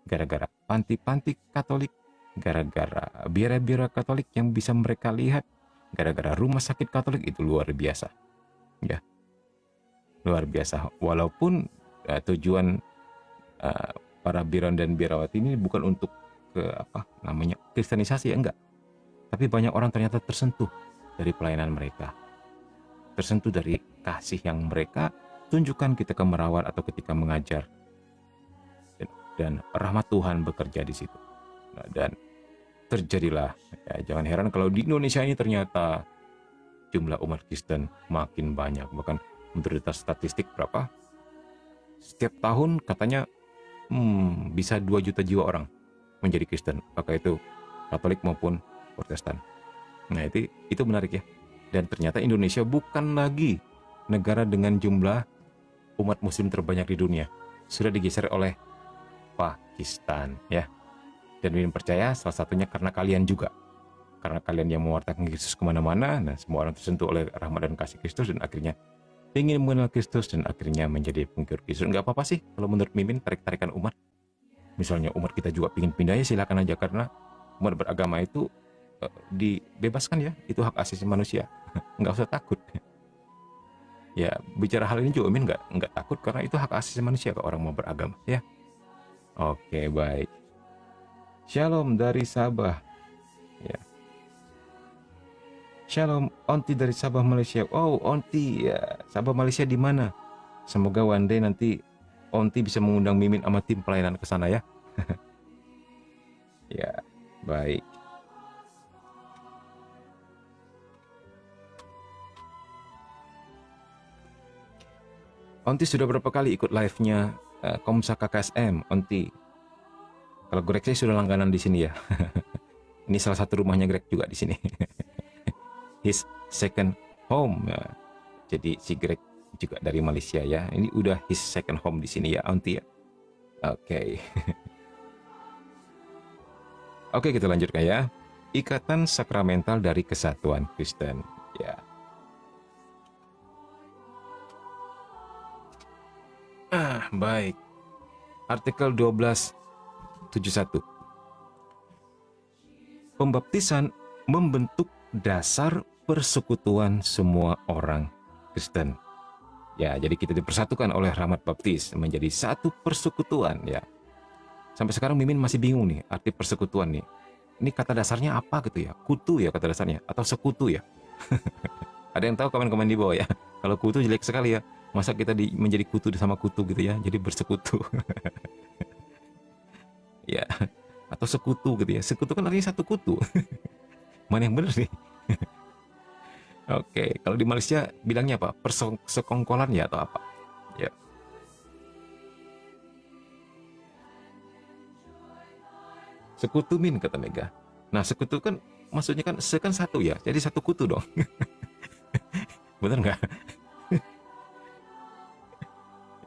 gara-gara panti-panti Katolik, gara-gara biara-biara Katolik yang bisa mereka lihat, gara-gara rumah sakit Katolik. Itu luar biasa. Ya, luar biasa. Walaupun tujuan para biarawat dan biarawati ini bukan untuk kristenisasi, ya enggak. Tapi banyak orang ternyata tersentuh dari pelayanan mereka, tersentuh dari kasih yang mereka tunjukkan ketika merawat atau ketika mengajar, dan rahmat Tuhan bekerja di situ. Nah, dan terjadilah, ya, jangan heran kalau di Indonesia ini ternyata jumlah umat Kristen makin banyak. Bahkan menurut data statistik berapa, setiap tahun katanya bisa 2 juta jiwa orang menjadi Kristen, apakah itu Katolik maupun Protestan. Nah, itu menarik ya. Dan ternyata Indonesia bukan lagi negara dengan jumlah umat muslim terbanyak di dunia. Sudah digeser oleh Pakistan, ya. Dan Mimin percaya salah satunya karena kalian juga. Karena kalian yang mewartakan Kristus kemana-mana, nah semua orang tersentuh oleh rahmat dan kasih Kristus dan akhirnya ingin mengenal Kristus dan akhirnya menjadi pengikut Kristus. Nggak apa-apa sih kalau menurut Mimin tarik-tarikan umat. Misalnya umat kita juga ingin pindah, ya silakan aja, karena umat beragama itu dibebaskan, ya. Itu hak asasi manusia. Nggak usah takut. Ya, bicara hal ini juga Mimin nggak takut karena itu hak asasi manusia kalau orang mau beragama, ya. Oke, baik. Shalom dari Sabah. Ya. Shalom, Onti dari Sabah, Malaysia. Oh, Onti, ya. Sabah, Malaysia di mana? Semoga one day nanti Onti bisa mengundang Mimin sama tim pelayanan ke sana, ya. Ya, baik. Onti sudah berapa kali ikut live-nya Komsa KKSM, Onti? Kalau Greg saya sudah langganan di sini, ya. Ini salah satu rumahnya Greg juga di sini. His second home. Ya. Jadi si Greg juga dari Malaysia, ya. Ini udah his second home di sini, ya, Onti, ya. Oke. Oke, kita lanjutkan, ya. Ikatan sakramental dari Kesatuan Kristen, ya. Baik. Artikel 1271. Pembaptisan membentuk dasar persekutuan semua orang Kristen. Ya, jadi kita dipersatukan oleh rahmat baptis menjadi satu persekutuan, ya. Sampai sekarang Mimin masih bingung nih arti persekutuan nih. Ini kata dasarnya apa gitu, ya? Kutu, ya, kata dasarnya, atau sekutu, ya? Ada yang tahu, komen-komen di bawah, ya. Kalau kutu jelek sekali, ya. Masa kita menjadi kutu sama kutu gitu, ya. Jadi bersekutu. Ya, atau sekutu gitu, ya. Sekutu kan artinya satu kutu. Mana yang benar nih? Oke, kalau di Malaysia bilangnya apa? Persekongkolan, ya, atau apa? Ya. Sekutu, Min, kata Mega. Nah, sekutu kan maksudnya kan satu, ya. Jadi satu kutu dong. Bener nggak?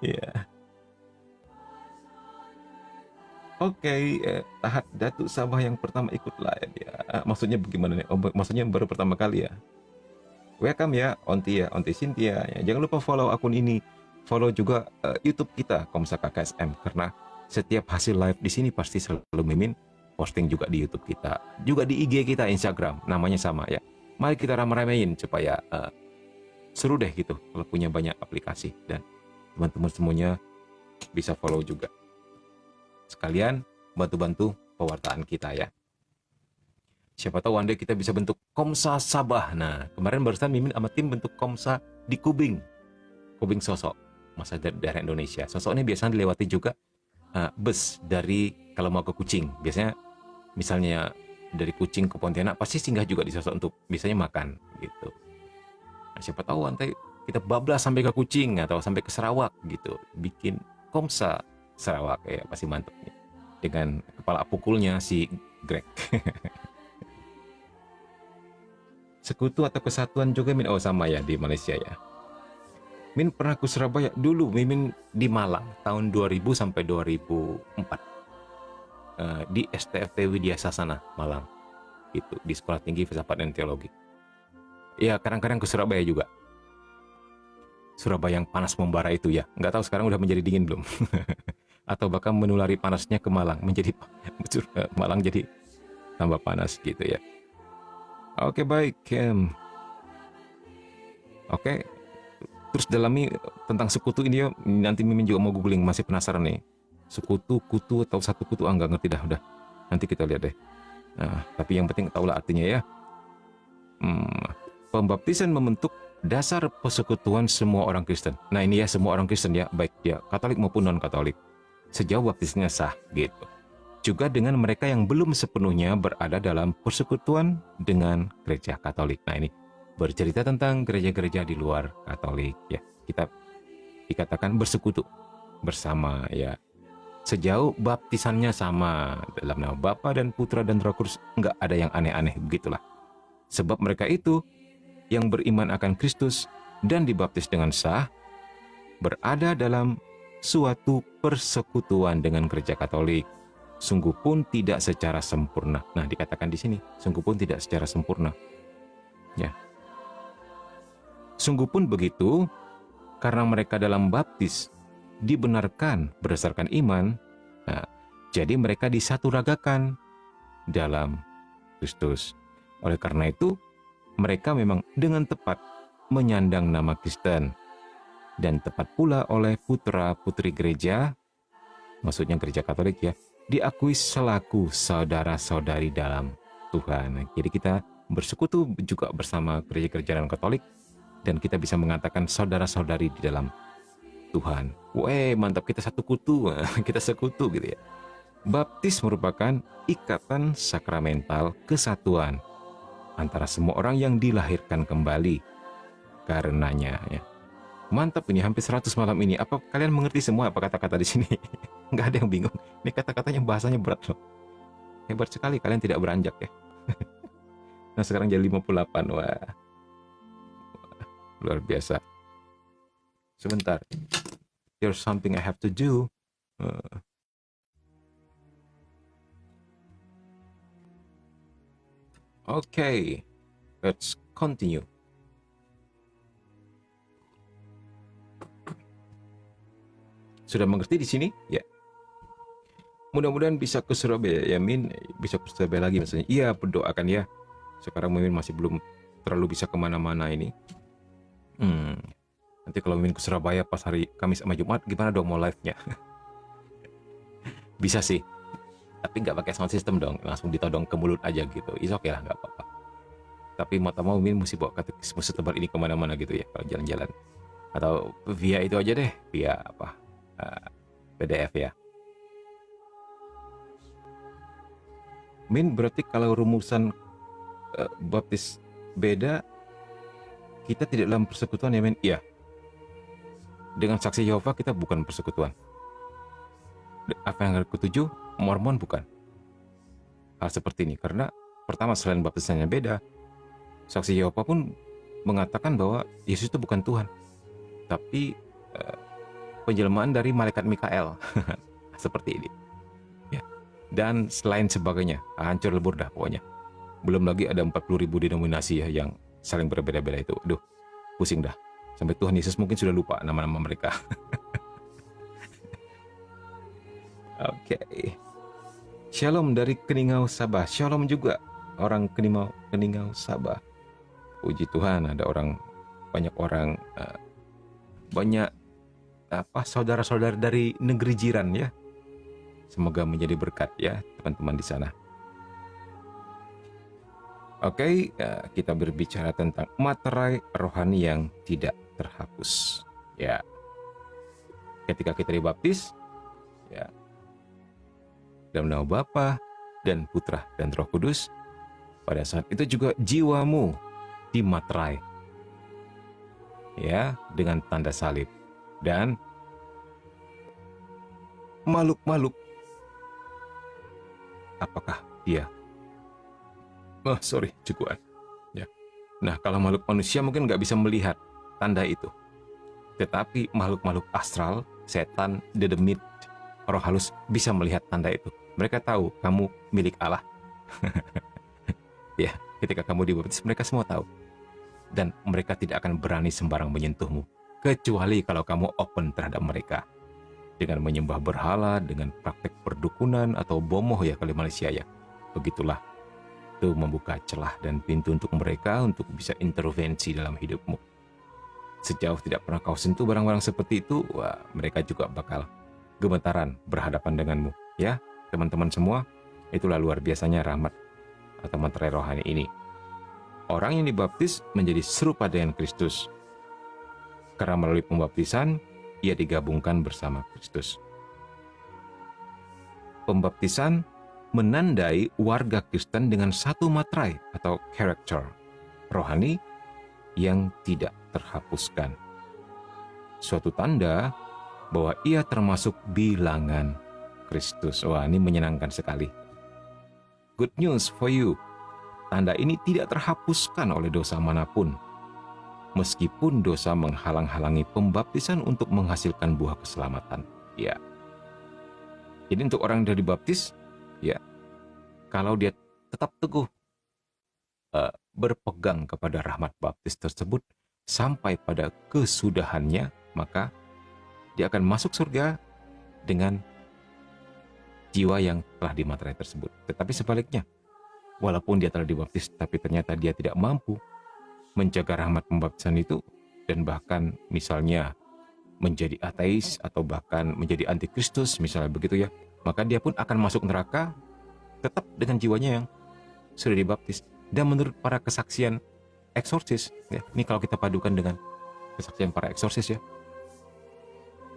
Ya. Oke, Tahat Datuk Sabah yang pertama ikut live, ya. Maksudnya bagaimana nih? Oh, maksudnya baru pertama kali, ya. Welcome, ya, Onti, ya, Onti Cynthia. Ya. Jangan lupa follow akun ini. Follow juga YouTube kita, Komsa KKSM, karena setiap hasil live di sini pasti selalu Mimin posting juga di YouTube kita, juga di IG kita, Instagram, namanya sama, ya. Mari kita ramai-ramain supaya seru deh gitu kalau punya banyak aplikasi, dan teman-teman semuanya bisa follow juga. Sekalian bantu-bantu pewartaan kita, ya. Siapa tahu one day kita bisa bentuk Komsa Sabah. Nah, kemarin barusan Mimin sama tim bentuk Komsa di Kubing Sosok, masa daerah Indonesia. Sosok ini biasanya dilewati juga bus dari kalau mau ke Kucing. Biasanya misalnya dari Kucing ke Pontianak pasti singgah juga di Sosok untuk biasanya makan gitu. Nah, siapa tahu nanti kita bablas sampai ke Kucing atau sampai ke Sarawak gitu, bikin Komsa Sarawak, ya, pasti mantap nih. Dengan kepala pukulnya si Greg. Sekutu atau kesatuan juga, Min? Oh, sama, ya, di Malaysia, ya. Min pernah ke Surabaya dulu. Mimin di Malang tahun 2000 sampai 2004. di STFT Widya Sasana Malang, itu di Sekolah Tinggi Filsafat dan Teologi. Ya kadang-kadang ke Surabaya juga. Surabaya yang panas membara itu ya, nggak tahu sekarang udah menjadi dingin belum. Atau bahkan menulari panasnya ke Malang, menjadi Malang jadi tambah panas gitu ya. Oke baik, oke. Terus dalami tentang sekutu ini ya, nanti Mimin juga mau googling, masih penasaran nih. Sekutu, kutu, atau satu kutu, nggak ngerti dah, udah. Nanti kita lihat deh. Nah, tapi yang penting tahulah artinya ya. Pembaptisan membentuk dasar persekutuan semua orang Kristen. Nah ini ya, semua orang Kristen ya, baik dia Katolik maupun non-Katolik, sejauh baptisnya sah gitu. Juga dengan mereka yang belum sepenuhnya berada dalam persekutuan dengan gereja Katolik. Nah ini bercerita tentang gereja-gereja di luar Katolik ya. Kita dikatakan bersekutu bersama ya. Sejauh baptisannya sama dalam nama Bapa dan Putra dan Roh Kudus, nggak ada yang aneh-aneh begitulah. Sebab mereka itu yang beriman akan Kristus dan dibaptis dengan sah, berada dalam suatu persekutuan dengan gereja Katolik, sungguh pun tidak secara sempurna. Nah, dikatakan di sini, sungguh pun tidak secara sempurna. Ya. Sungguh pun begitu, karena mereka dalam baptis dibenarkan berdasarkan iman, nah, jadi mereka disaturagakan dalam Kristus. Oleh karena itu, mereka memang dengan tepat menyandang nama Kristen, dan tepat pula oleh putra-putri gereja, maksudnya gereja Katolik ya, diakui selaku saudara-saudari dalam Tuhan. Jadi kita bersekutu juga bersama gereja-gereja Katolik, dan kita bisa mengatakan saudara-saudari di dalam Tuhan. Weh, mantap, kita satu kutu, kita sekutu gitu ya. Baptis merupakan ikatan sakramental kesatuan antara semua orang yang dilahirkan kembali karenanya ya. Mantap ini, hampir 100 malam ini. Apa kalian mengerti semua apa kata-kata di sini? Nggak ada yang bingung. Ini kata-katanya bahasanya berat loh. Hebat sekali kalian tidak beranjak ya. Nah sekarang jadi 58. Wah. Luar biasa. Sebentar. There's something I have to do. Okay, let's continue. Sudah mengerti di sini? Ya. Mudah-mudahan bisa ke Surabaya ya, Min. Bisa ke Surabaya lagi maksudnya. Iya, berdoakan ya. Sekarang Mimin masih belum terlalu bisa kemana-mana ini. Nanti kalau Mimin ke Surabaya pas hari Kamis sama Jumat, gimana dong mau live-nya? Bisa sih. Tapi nggak pakai sound system dong, langsung ditodong ke mulut aja gitu. Is oke lah, nggak apa-apa. Tapi mau tak mau Min mesti bawa katekisme setebar ini kemana-mana gitu ya kalau jalan-jalan. Atau via itu aja deh, via apa? PDF ya. Min berarti kalau rumusan baptis beda, kita tidak dalam persekutuan ya Min? Iya. Dengan saksi Yehova kita bukan persekutuan. Apa yang ketujuh, Mormon bukan. Hal seperti ini karena pertama selain baptisannya beda, saksi Yehova pun mengatakan bahwa Yesus itu bukan Tuhan, tapi penjelmaan dari malaikat Mikael. Seperti ini. Ya. Dan selain sebagainya, hancur lebur dah pokoknya. Belum lagi ada 40.000 denominasi ya yang saling berbeda-beda itu. Aduh, pusing dah. Sampai Tuhan Yesus mungkin sudah lupa nama-nama mereka. Oke. Shalom dari Keningau, Sabah. Shalom juga orang Keningau, Sabah. Puji Tuhan ada banyak orang banyak saudara-saudara dari negeri jiran ya. Semoga menjadi berkat ya teman-teman di sana. Oke, kita berbicara tentang materai rohani yang tidak terhapus. Ya. Ketika kita dibaptis ya dalam nama Bapa dan Putra dan Roh Kudus, pada saat itu juga jiwamu dimaterai ya dengan tanda salib, dan makhluk-makhluk apakah dia cukupan ya. Nah kalau makhluk manusia mungkin nggak bisa melihat tanda itu, tetapi makhluk-makhluk astral, setan, dedemit, roh halus bisa melihat tanda itu. Mereka tahu kamu milik Allah. Ya, ketika kamu dibaptis, mereka semua tahu. Dan mereka tidak akan berani sembarang menyentuhmu, kecuali kalau kamu open terhadap mereka. Dengan menyembah berhala, dengan praktek perdukunan, atau bomoh ya kali Malaysia ya. Begitulah. Itu membuka celah dan pintu untuk mereka untuk bisa intervensi dalam hidupmu. Sejauh tidak pernah kau sentuh barang-barang seperti itu, wah, mereka juga bakal gemetaran berhadapan denganmu. Ya, teman-teman semua, itulah luar biasanya rahmat atau materai rohani ini. Orang yang dibaptis menjadi serupa dengan Kristus. Karena melalui pembaptisan, ia digabungkan bersama Kristus. Pembaptisan menandai warga Kristen dengan satu materai atau karakter rohani yang tidak terhapuskan. Suatu tanda bahwa ia termasuk bilangan Kristus. Wah, ini menyenangkan sekali. Good news for you. Tanda ini tidak terhapuskan oleh dosa manapun. Meskipun dosa menghalang-halangi pembaptisan untuk menghasilkan buah keselamatan. Ya. Jadi untuk orang yang sudah dibaptis, ya, kalau dia tetap teguh berpegang kepada rahmat baptis tersebut sampai pada kesudahannya, maka dia akan masuk surga dengan jiwa yang telah dimaterai tersebut. Tetapi sebaliknya, walaupun dia telah dibaptis, tapi ternyata dia tidak mampu menjaga rahmat pembaptisan itu, dan bahkan misalnya menjadi ateis atau bahkan menjadi antikristus misalnya begitu ya, maka dia pun akan masuk neraka tetap dengan jiwanya yang sudah dibaptis. Dan menurut para kesaksian eksorsis, ya, ini kalau kita padukan dengan kesaksian para eksorsis ya,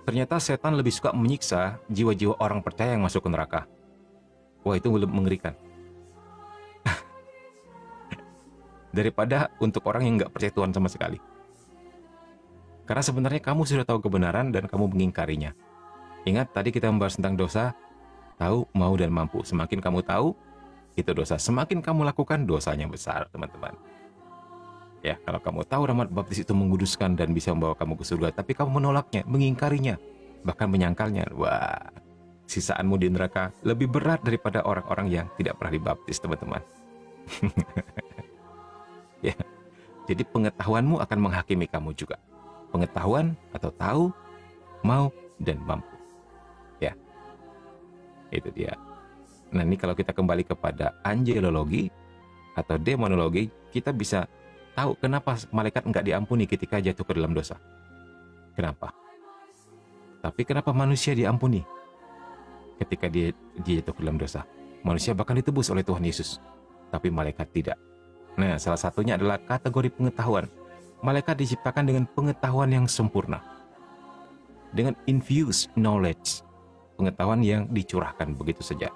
ternyata setan lebih suka menyiksa jiwa-jiwa orang percaya yang masuk ke neraka. Wah, itu belum mengerikan daripada untuk orang yang nggak percaya Tuhan sama sekali. Karena sebenarnya kamu sudah tahu kebenaran dan kamu mengingkarinya. Ingat tadi kita membahas tentang dosa, tahu, mau, dan mampu. Semakin kamu tahu, itu dosa. Semakin kamu lakukan, dosanya besar, teman-teman. Ya, kalau kamu tahu rahmat baptis itu menguduskan dan bisa membawa kamu ke surga, tapi kamu menolaknya, mengingkarinya, bahkan menyangkalnya, wah, sisaanmu di neraka lebih berat daripada orang-orang yang tidak pernah dibaptis, teman-teman. Ya, jadi pengetahuanmu akan menghakimi kamu juga. Pengetahuan atau tahu, mau, dan mampu. Ya, itu dia. Nah, ini kalau kita kembali kepada angelologi atau demonologi, kita bisa tahu kenapa malaikat enggak diampuni ketika jatuh ke dalam dosa. Kenapa? Tapi kenapa manusia diampuni ketika dia jatuh ke dalam dosa? Manusia bahkan ditebus oleh Tuhan Yesus, tapi malaikat tidak. Nah, salah satunya adalah kategori pengetahuan. Malaikat diciptakan dengan pengetahuan yang sempurna, dengan infused knowledge, pengetahuan yang dicurahkan begitu saja.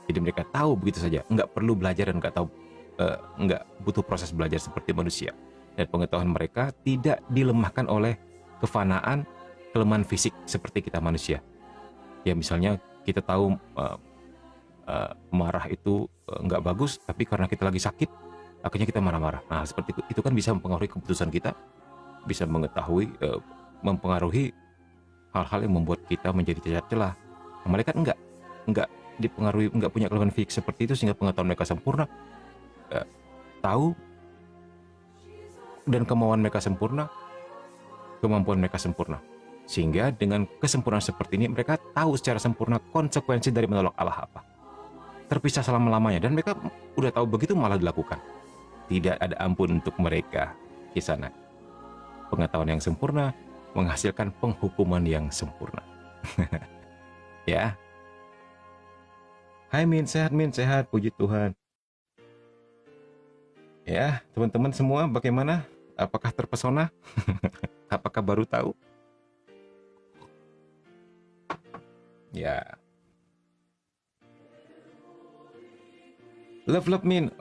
Jadi mereka tahu begitu saja, nggak perlu belajar dan nggak butuh proses belajar seperti manusia. Dan pengetahuan mereka tidak dilemahkan oleh kefanaan, kelemahan fisik seperti kita manusia. Ya misalnya kita tahu marah itu nggak bagus, tapi karena kita lagi sakit, akhirnya kita marah-marah. Nah seperti itu kan bisa mempengaruhi keputusan kita, bisa mempengaruhi hal-hal yang membuat kita menjadi cacat celah. Nah, malaikat enggak dipengaruhi, enggak punya kelemahan fisik seperti itu, sehingga pengetahuan mereka sempurna, tahu, dan kemauan mereka sempurna, kemampuan mereka sempurna. Sehingga dengan kesempurnaan seperti ini, mereka tahu secara sempurna konsekuensi dari menolak Allah apa. Terpisah selama-lamanya, dan mereka udah tahu begitu malah dilakukan. Tidak ada ampun untuk mereka di sana. Pengetahuan yang sempurna menghasilkan penghukuman yang sempurna. Ya. Hai Min, sehat, puji Tuhan. Ya, teman-teman semua bagaimana? Apakah terpesona? Apakah baru tahu? Ya. Love Min.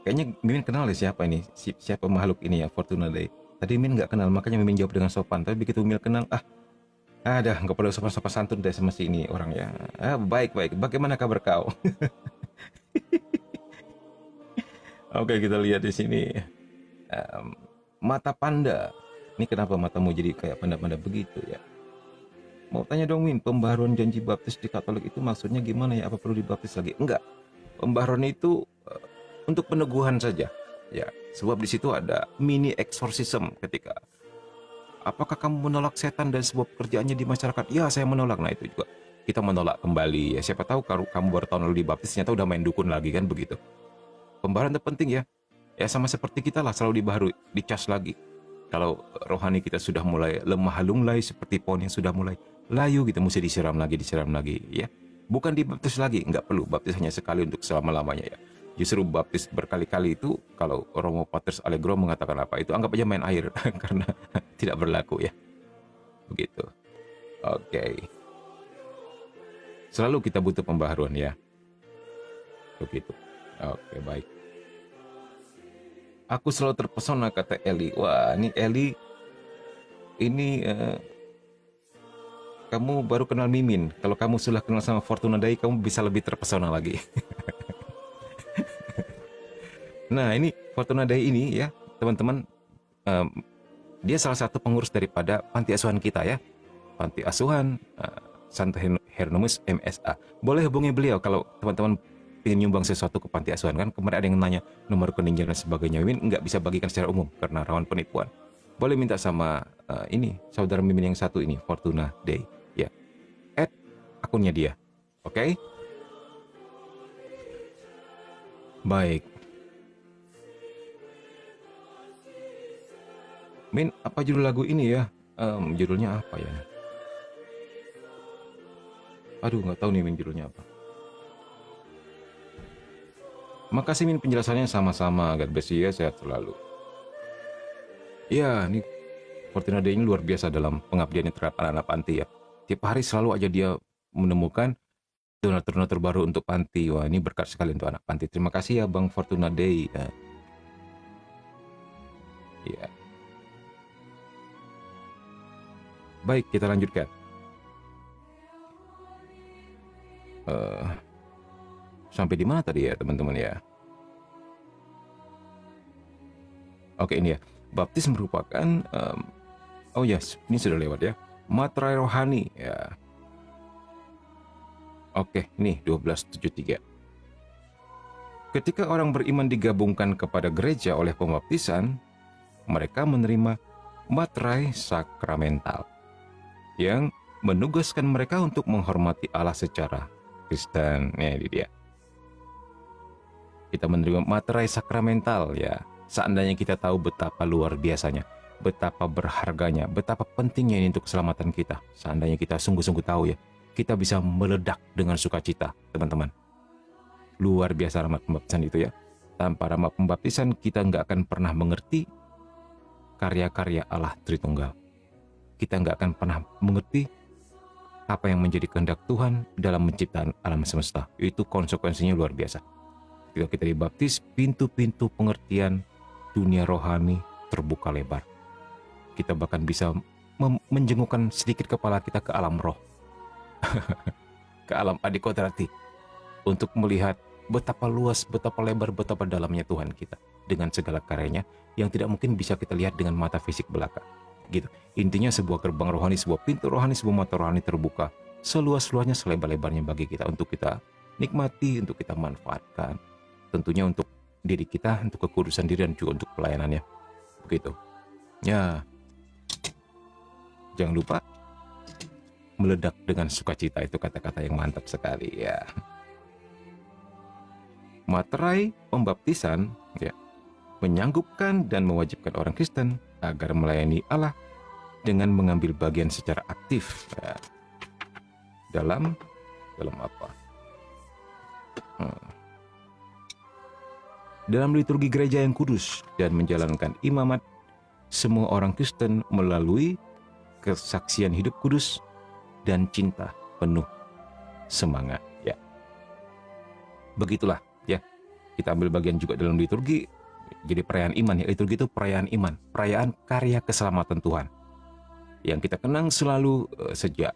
Kayaknya Mimin kenal deh siapa ini, siapa makhluk ini ya, Fortuna Day. Tadi Mimin nggak kenal, makanya Mimin jawab dengan sopan. Tapi begitu Mimin kenal, nggak perlu sopan-sopan santun deh sama si ini orang ya. Baik. Bagaimana kabar kau? Oke, kita lihat di sini. Mata panda. Ini kenapa matamu jadi kayak panda-panda begitu ya? Mau tanya dong Min, pembaharuan janji baptis di Katolik itu maksudnya gimana ya? Apa perlu dibaptis lagi? Enggak. Pembaharuan itu untuk peneguhan saja. Ya, sebab di situ ada mini exorcism ketika apakah kamu menolak setan dan sebuah pekerjaannya di masyarakat? Ya, saya menolak. Nah, itu juga kita menolak kembali. Ya, siapa tahu kalau kamu baru tahun lalu dibaptis, ternyata udah main dukun lagi kan begitu. Pembaharuan itu penting ya. Ya sama seperti kita lah, selalu dibaharui, dicas lagi. Kalau rohani kita sudah mulai lemah lunglai seperti pohon yang sudah mulai layu gitu, mesti disiram lagi ya. Bukan dibaptis lagi, nggak perlu. Baptis hanya sekali untuk selama-lamanya ya. Justru baptis berkali-kali itu, kalau Romo Paters Allegro mengatakan apa, itu anggap aja main air karena tidak berlaku ya. Begitu. Oke. Selalu kita butuh pembaharuan ya. Begitu. Oke, baik. Aku selalu terpesona, kata Eli. Wah, ini Eli, ini kamu baru kenal Mimin. Kalau kamu sudah kenal sama Fortuna Dei, kamu bisa lebih terpesona lagi. Nah, ini Fortuna Dei ini ya, teman-teman, dia salah satu pengurus daripada panti asuhan kita ya. Panti asuhan Santo Hieronymus MSA. Boleh hubungi beliau kalau teman-teman ingin nyumbang sesuatu ke panti asuhan kan. Kemarin ada yang nanya nomor rekening dan sebagainya. Mimin nggak bisa bagikan secara umum karena rawan penipuan. Boleh minta sama ini saudara Mimin yang satu ini, Fortuna Dei ya. Add akunnya dia. Oke? Baik. Min, apa judul lagu ini ya? Judulnya apa ya? Aduh, nggak tahu nih Min judulnya apa. Makasih Min penjelasannya, sama-sama. God bless you ya, sehat selalu. Ya, ini Fortuna Dei ini luar biasa dalam pengabdiannya terhadap anak-anak panti ya. Tiap hari selalu aja dia menemukan donatur-donatur baru untuk panti. Wah, ini berkat sekali untuk anak panti. Terima kasih ya Bang Fortuna Dei. Ya. Baik, kita lanjutkan. Sampai di mana tadi ya teman-teman ya? Oke, ini ya. Baptis merupakan oh ya, ini sudah lewat ya. Materai rohani ya. Oke, ini 1273. Ketika orang beriman digabungkan kepada gereja oleh pembaptisan, mereka menerima materai sakramental yang menugaskan mereka untuk menghormati Allah secara Kristen. Ya, ini dia. Kita menerima materai sakramental ya. Seandainya kita tahu betapa luar biasanya, betapa berharganya, betapa pentingnya ini untuk keselamatan kita. Seandainya kita sungguh-sungguh tahu ya, kita bisa meledak dengan sukacita, teman-teman. Luar biasa rahmat pembaptisan itu ya. Tanpa rahmat pembaptisan kita nggak akan pernah mengerti karya-karya Allah Tritunggal. Kita nggak akan pernah mengerti apa yang menjadi kehendak Tuhan dalam menciptakan alam semesta. Itu konsekuensinya luar biasa. Ketika kita dibaptis, pintu-pintu pengertian dunia rohani terbuka lebar. Kita bahkan bisa menjengukkan sedikit kepala kita ke alam roh. Ke alam adikodrati. Untuk melihat betapa luas, betapa lebar, betapa dalamnya Tuhan kita. Dengan segala karyanya yang tidak mungkin bisa kita lihat dengan mata fisik belaka. Gitu. Intinya sebuah gerbang rohani, sebuah pintu rohani, sebuah mata rohani terbuka. Seluas-luasnya, selebar-lebarnya bagi kita. Untuk kita nikmati, untuk kita manfaatkan. Tentunya untuk diri kita, untuk kekudusan diri, dan juga untuk pelayanannya. Begitu. Ya. Jangan lupa meledak dengan sukacita, itu kata-kata yang mantap sekali ya. Materai pembaptisan ya, menyanggupkan dan mewajibkan orang Kristen agar melayani Allah dengan mengambil bagian secara aktif ya. Dalam apa? Dalam liturgi gereja yang kudus dan menjalankan imamat semua orang Kristen melalui kesaksian hidup kudus dan cinta penuh semangat ya. Begitulah ya. Kita ambil bagian juga dalam liturgi. Jadi perayaan iman ya. Liturgi itu perayaan iman, perayaan karya keselamatan Tuhan yang kita kenang selalu sejak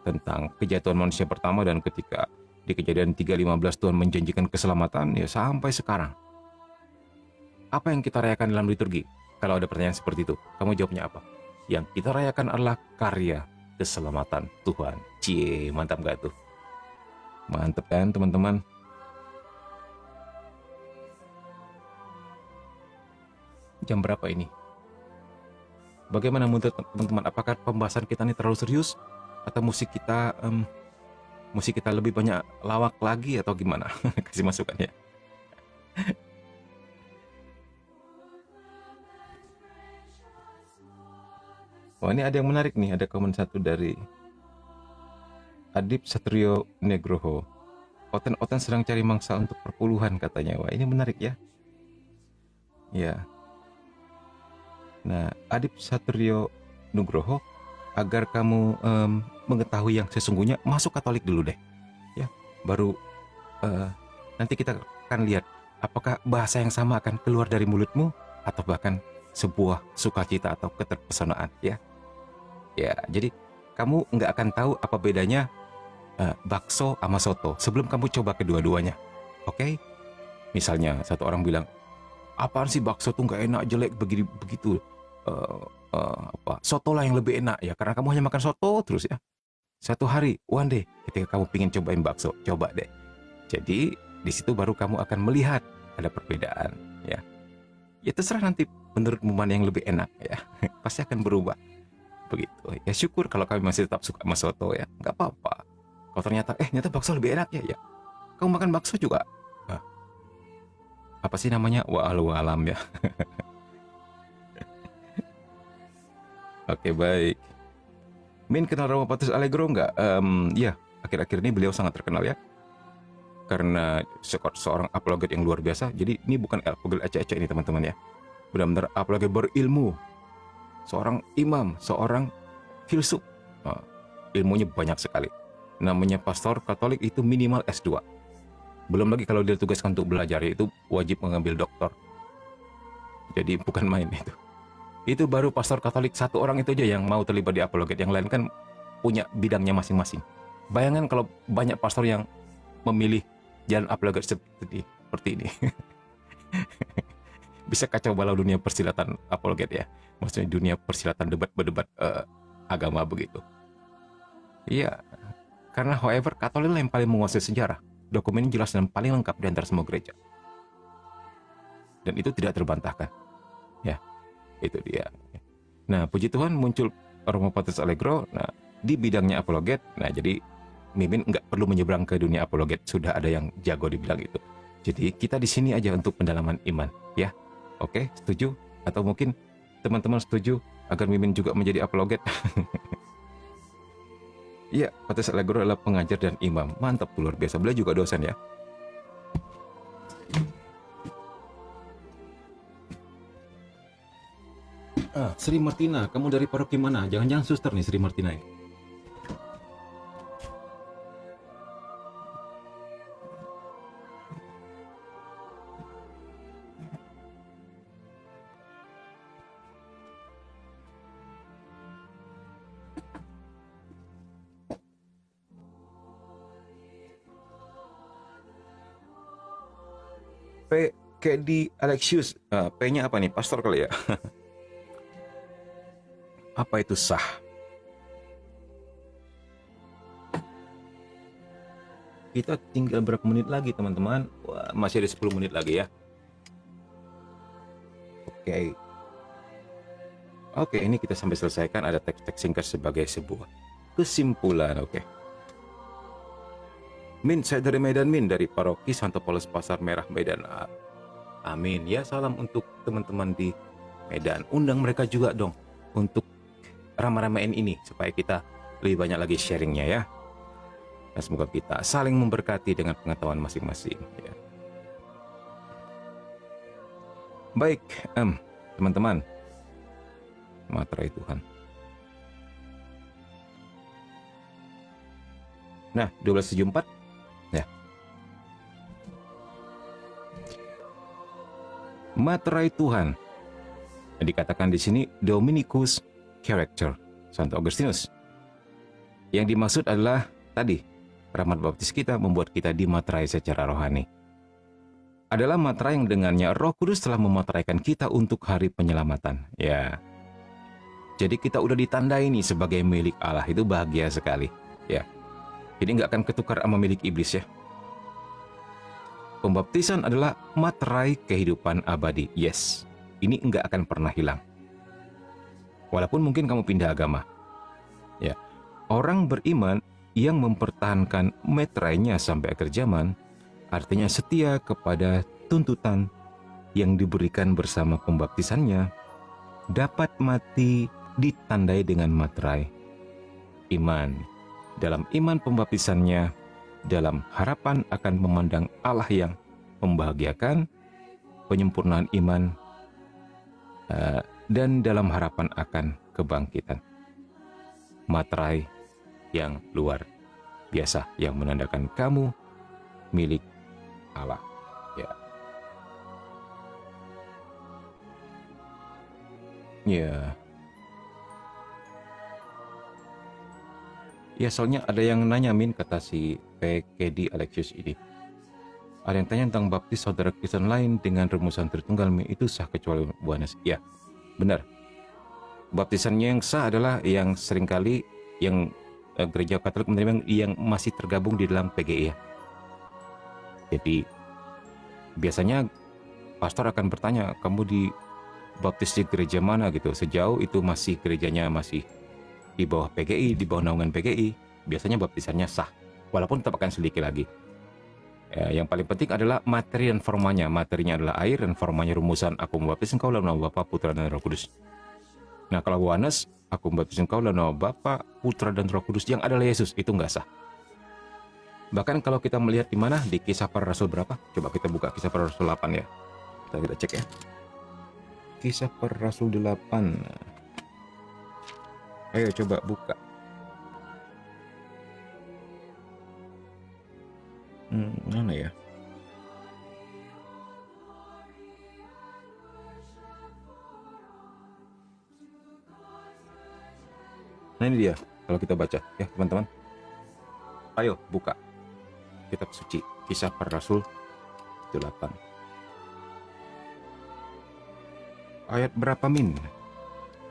tentang kejatuhan manusia pertama, dan ketika di Kejadian 3:15 Tuhan menjanjikan keselamatan ya sampai sekarang. Apa yang kita rayakan dalam liturgi? Kalau ada pertanyaan seperti itu, kamu jawabnya apa? Yang kita rayakan adalah karya keselamatan Tuhan. Cie, mantap gak tuh? Mantap kan teman-teman? Jam berapa ini? Bagaimana menurut teman-teman? Apakah pembahasan kita ini terlalu serius? Atau musik kita lebih banyak lawak lagi atau gimana? Kasih masukan ya. Wah, ini ada yang menarik nih, ada komen satu dari Adip Satrio Negroho. Oten-oten sedang cari mangsa untuk perpuluhan katanya. Wah, ini menarik ya. Ya. Nah, Adip Satrio Nugroho, agar kamu mengetahui yang sesungguhnya, masuk Katolik dulu deh. Ya, baru nanti kita akan lihat apakah bahasa yang sama akan keluar dari mulutmu atau bahkan sebuah sukacita atau keterpesonaan ya. Ya, jadi kamu nggak akan tahu apa bedanya bakso sama soto sebelum kamu coba kedua-duanya. Oke? Misalnya satu orang bilang, apaan sih bakso tuh nggak enak, jelek begitu. Soto lah yang lebih enak ya, karena kamu hanya makan soto terus ya. Satu hari, one day, ketika kamu ingin cobain bakso, coba deh. Jadi di situ baru kamu akan melihat ada perbedaan ya. Ya terserah nanti menurutmu mana yang lebih enak ya. Pasti akan berubah. Begitu. Ya syukur kalau kami masih tetap suka sama soto ya, nggak apa-apa. Kalau ternyata bakso lebih enak ya, kamu makan bakso juga. Apa sih namanya? Walau alam ya. Oke, baik. Min kenal Romo Patus Allegro nggak? Ya, akhir-akhir ini beliau sangat terkenal ya. Karena seorang apologet yang luar biasa. Jadi ini bukan apologet ecek-ecek ini teman-teman ya. Benar-benar apologet berilmu. Seorang imam, seorang filsuf. Ilmunya banyak sekali. Namanya pastor Katolik itu minimal S2. Belum lagi kalau dia tugaskan untuk belajar, itu wajib mengambil doktor. Jadi bukan main itu. Itu baru pastor Katolik satu orang itu aja yang mau terlibat di apologet. Yang lain kan punya bidangnya masing-masing. Bayangkan kalau banyak pastor yang memilih jalan apologet seperti ini. Bisa kacau balau dunia persilatan apologet ya. Maksudnya dunia persilatan berdebat agama begitu. Iya, karena however Katolik yang paling menguasai sejarah. Dokumen jelas dan paling lengkap di antara semua gereja. Dan itu tidak terbantahkan. Ya, itu dia. Nah, puji Tuhan muncul Romo Patus Allegro. Nah, di bidangnya apologet. Nah, jadi Mimin nggak perlu menyeberang ke dunia apologet. Sudah ada yang jago di bidang itu. Jadi kita di sini aja untuk pendalaman iman. Ya, oke, setuju? Atau mungkin teman-teman setuju agar Mimin juga menjadi apologet? Iya, Patus Allegro adalah pengajar dan imam. Mantap, luar biasa. Beliau juga dosen ya. Sri Martina, kamu dari paroki mana? Jangan-jangan suster nih Sri Martina ini. Kayak di Alexius, P-nya apa nih? Pastor kali ya? Apa itu sah? Kita tinggal berapa menit lagi teman-teman? Wah, masih ada 10 menit lagi ya. Oke, ini kita sampai selesaikan. Ada teks-teks singkat sebagai sebuah kesimpulan. Oke. Min, saya dari Medan, Min, dari Paroki Santo Paulus Pasar Merah Medan. Amin. Ya, salam untuk teman-teman di Medan. Undang mereka juga dong untuk ramai-ramain ini supaya kita lebih banyak lagi sharingnya ya. Dan semoga kita saling memberkati dengan pengetahuan masing-masing ya. Baik, teman-teman. Materai Tuhan. Nah, 12:74 ya. Materai Tuhan. Yang dikatakan di sini Dominicus Character Santo Augustinus. Yang dimaksud adalah tadi rahmat baptis kita membuat kita dimaterai secara rohani. Adalah materai yang dengannya Roh Kudus telah memateraikan kita untuk hari penyelamatan. Ya. Jadi kita udah ditandai nih sebagai milik Allah, itu bahagia sekali. Ya, jadi nggak akan ketukar sama milik iblis ya. Pembaptisan adalah materai kehidupan abadi. Yes, ini nggak akan pernah hilang. Walaupun mungkin kamu pindah agama. Ya, orang beriman yang mempertahankan meterainya sampai akhir zaman, artinya setia kepada tuntutan yang diberikan bersama pembaptisannya, dapat mati ditandai dengan materai iman. Dalam iman pembaptisannya, dalam harapan akan memandang Allah yang membahagiakan, penyempurnaan iman, dan dalam harapan akan kebangkitan. Materai yang luar biasa yang menandakan kamu milik Allah. Ya. Ya. Ya, soalnya ada yang nanya, Min, kata si PKD Alexius ini. Ada yang tanya tentang baptis saudara Kristen lain dengan rumusan Tritunggal, Min, itu sah kecuali Bu Anes. Ya, benar. Baptisannya yang sah adalah yang seringkali yang gereja Katolik menerima yang masih tergabung di dalam PGI ya. Jadi biasanya pastor akan bertanya, kamu dibaptis di gereja mana gitu. Sejauh itu masih gerejanya masih di bawah PGI, di bawah naungan PGI, biasanya baptisannya sah, walaupun tetap akan selidiki lagi. Ya, yang paling penting adalah materi dan formanya. Materinya adalah air dan formanya rumusan, aku membaptis engkau dalam nama Bapa, Putra, dan Roh Kudus. Nah, kalau Yohanes, aku membaptis engkau dalam nama Bapa, Putra, dan Roh Kudus, yang adalah Yesus, itu nggak sah. Bahkan kalau kita melihat di mana, di Kisah Para Rasul berapa? Coba kita buka Kisah Para Rasul 8 ya. Kita cek ya. Kisah Para Rasul 8. Ayo coba buka. Mana ya? Nah, ini dia. Kalau kita baca ya teman-teman. Ayo buka kitab suci Kisah Para Rasul 8. Ayat berapa, Min?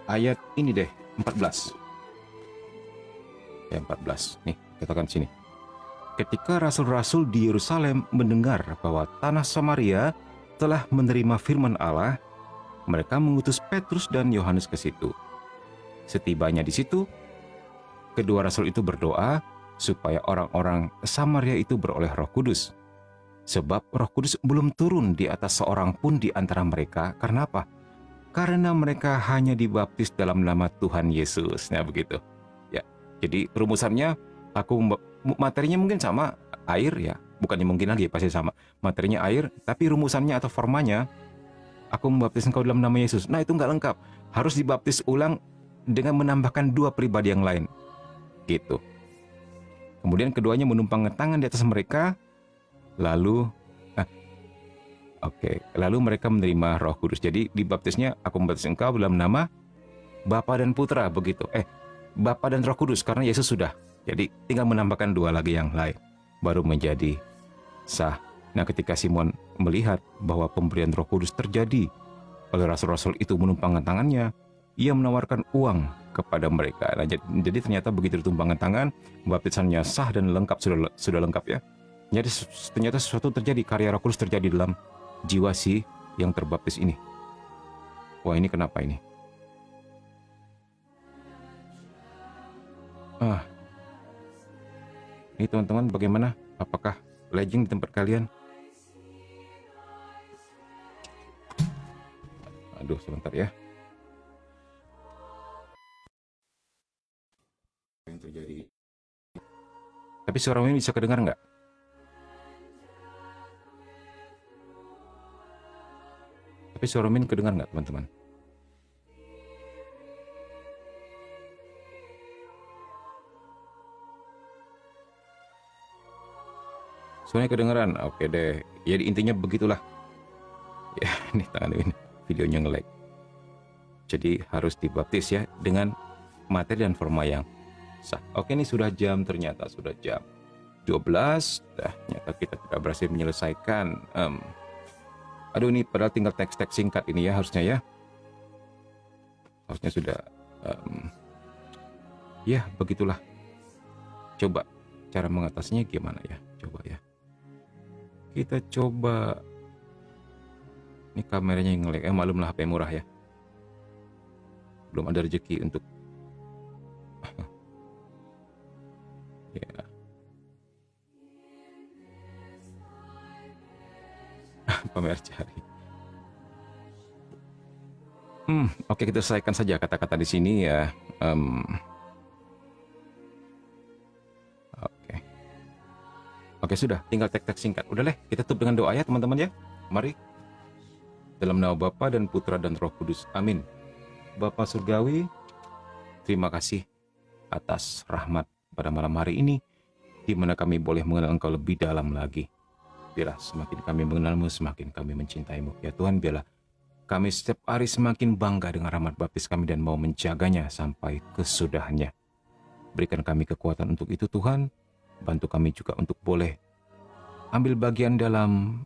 Ayat ini deh, 14. Ya, 14. Nih, katakan sini. Ketika rasul-rasul di Yerusalem mendengar bahwa tanah Samaria telah menerima firman Allah, mereka mengutus Petrus dan Yohanes ke situ. Setibanya di situ, kedua rasul itu berdoa supaya orang-orang Samaria itu beroleh Roh Kudus. Sebab Roh Kudus belum turun di atas seorang pun di antara mereka. Karena apa? Karena mereka hanya dibaptis dalam nama Tuhan Yesus. Nah, begitu. Ya. Jadi rumusannya, materinya mungkin sama, air ya. Bukannya mungkin lagi, pasti sama. Materinya air, tapi rumusannya atau formanya, aku membaptis engkau dalam nama Yesus. Nah, itu nggak lengkap. Harus dibaptis ulang dengan menambahkan dua pribadi yang lain. Gitu. Kemudian keduanya menumpang tangan di atas mereka, lalu lalu mereka menerima Roh Kudus. Jadi dibaptisnya, aku membaptis engkau dalam nama Bapa dan Putra, begitu. Bapa dan Roh Kudus, karena Yesus sudah. Jadi tinggal menambahkan dua lagi yang lain, baru menjadi sah. Nah, ketika Simon melihat bahwa pemberian Roh Kudus terjadi oleh rasul-rasul itu menumpangkan tangannya, ia menawarkan uang kepada mereka. Nah, jadi ternyata begitu ditumpangan tangan, baptisannya sah dan lengkap, sudah lengkap ya. Jadi ternyata sesuatu terjadi, karya Roh Kudus terjadi dalam jiwa si yang terbaptis ini. Wah, ini kenapa ini? Ini teman-teman bagaimana? Apakah lagging di tempat kalian? Aduh, sebentar ya. Apa yang terjadi? Tapi suara ini bisa kedengar nggak? Tapi suara Min kedengar nggak, teman-teman? Suaranya kedengaran? Oke deh. Jadi intinya begitulah. Ya, ini tangan ini videonya nge-lag. Jadi harus dibaptis ya dengan materi dan forma yang sah. Oke, ini sudah jam, ternyata sudah jam 12. Ternyata kita tidak berhasil menyelesaikan. Aduh, ini padahal tinggal teks-teks singkat ini ya harusnya ya. Harusnya sudah Em, ya begitulah. Coba cara mengatasinya gimana ya? Coba ya. Kita coba. Ini kameranya yang nge-lag. Maklumlah HP murah ya. Belum ada rezeki untuk ya. Pamer cari. Oke, kita selesaikan saja kata-kata di sini ya. Oke. Oke, sudah. Tinggal teks-teks singkat. Udah deh, kita tutup dengan doa ya teman-teman ya. Mari. Dalam nama Bapa dan Putra dan Roh Kudus. Amin. Bapa Surgawi, terima kasih atas rahmat pada malam hari ini, di mana kami boleh mengenal Engkau lebih dalam lagi. Biarlah semakin kami mengenalmu, semakin kami mencintaimu. Ya Tuhan, biarlah kami setiap hari semakin bangga dengan rahmat baptis kami dan mau menjaganya sampai kesudahannya. Berikan kami kekuatan untuk itu Tuhan. Bantu kami juga untuk boleh ambil bagian dalam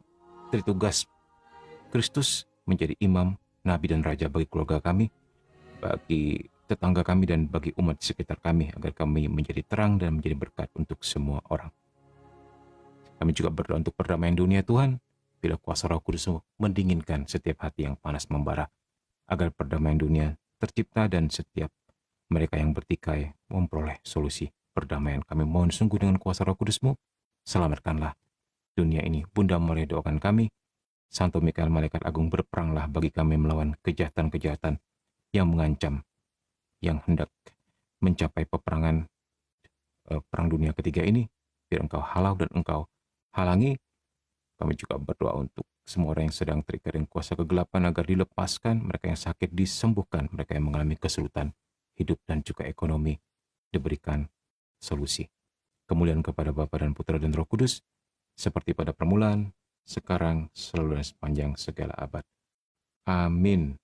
tritugas Kristus menjadi imam, nabi dan raja bagi keluarga kami, bagi tetangga kami dan bagi umat di sekitar kami, agar kami menjadi terang dan menjadi berkat untuk semua orang. Kami juga berdoa untuk perdamaian dunia Tuhan, bila kuasa Roh Kudus mendinginkan setiap hati yang panas membara, agar perdamaian dunia tercipta dan setiap mereka yang bertikai memperoleh solusi perdamaian. Kami mohon sungguh dengan kuasa Roh Kudus-Mu, selamatkanlah dunia ini. Bunda mulai doakan kami, Santo Mikael Malaikat Agung, berperanglah bagi kami melawan kejahatan-kejahatan yang mengancam, yang hendak mencapai peperangan perang dunia ketiga ini. Biar Engkau halau dan Engkau halangi. Kami juga berdoa untuk semua orang yang sedang terikat dengan kuasa kegelapan agar dilepaskan, mereka yang sakit disembuhkan, mereka yang mengalami kesulitan hidup dan juga ekonomi diberikan solusi. Kemuliaan kepada Bapa dan Putra dan Roh Kudus, seperti pada permulaan, sekarang, selalu dan sepanjang segala abad. Amin.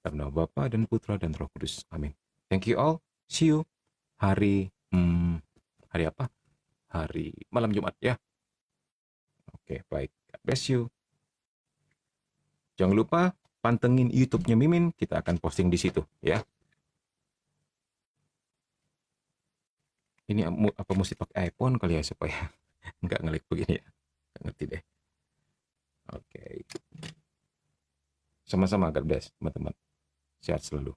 Dalam nama Bapa dan Putra dan Roh Kudus. Amin. Thank you all. See you hari apa? Hari malam Jumat ya. Oke, baik. God bless you. Jangan lupa pantengin YouTube-nya Mimin, kita akan posting di situ ya. Ini apa mesti pakai iPhone kali ya supaya nggak ngelik begini ya. Nggak ngerti deh. Oke. Sama-sama, God bless teman-teman. Sehat selalu.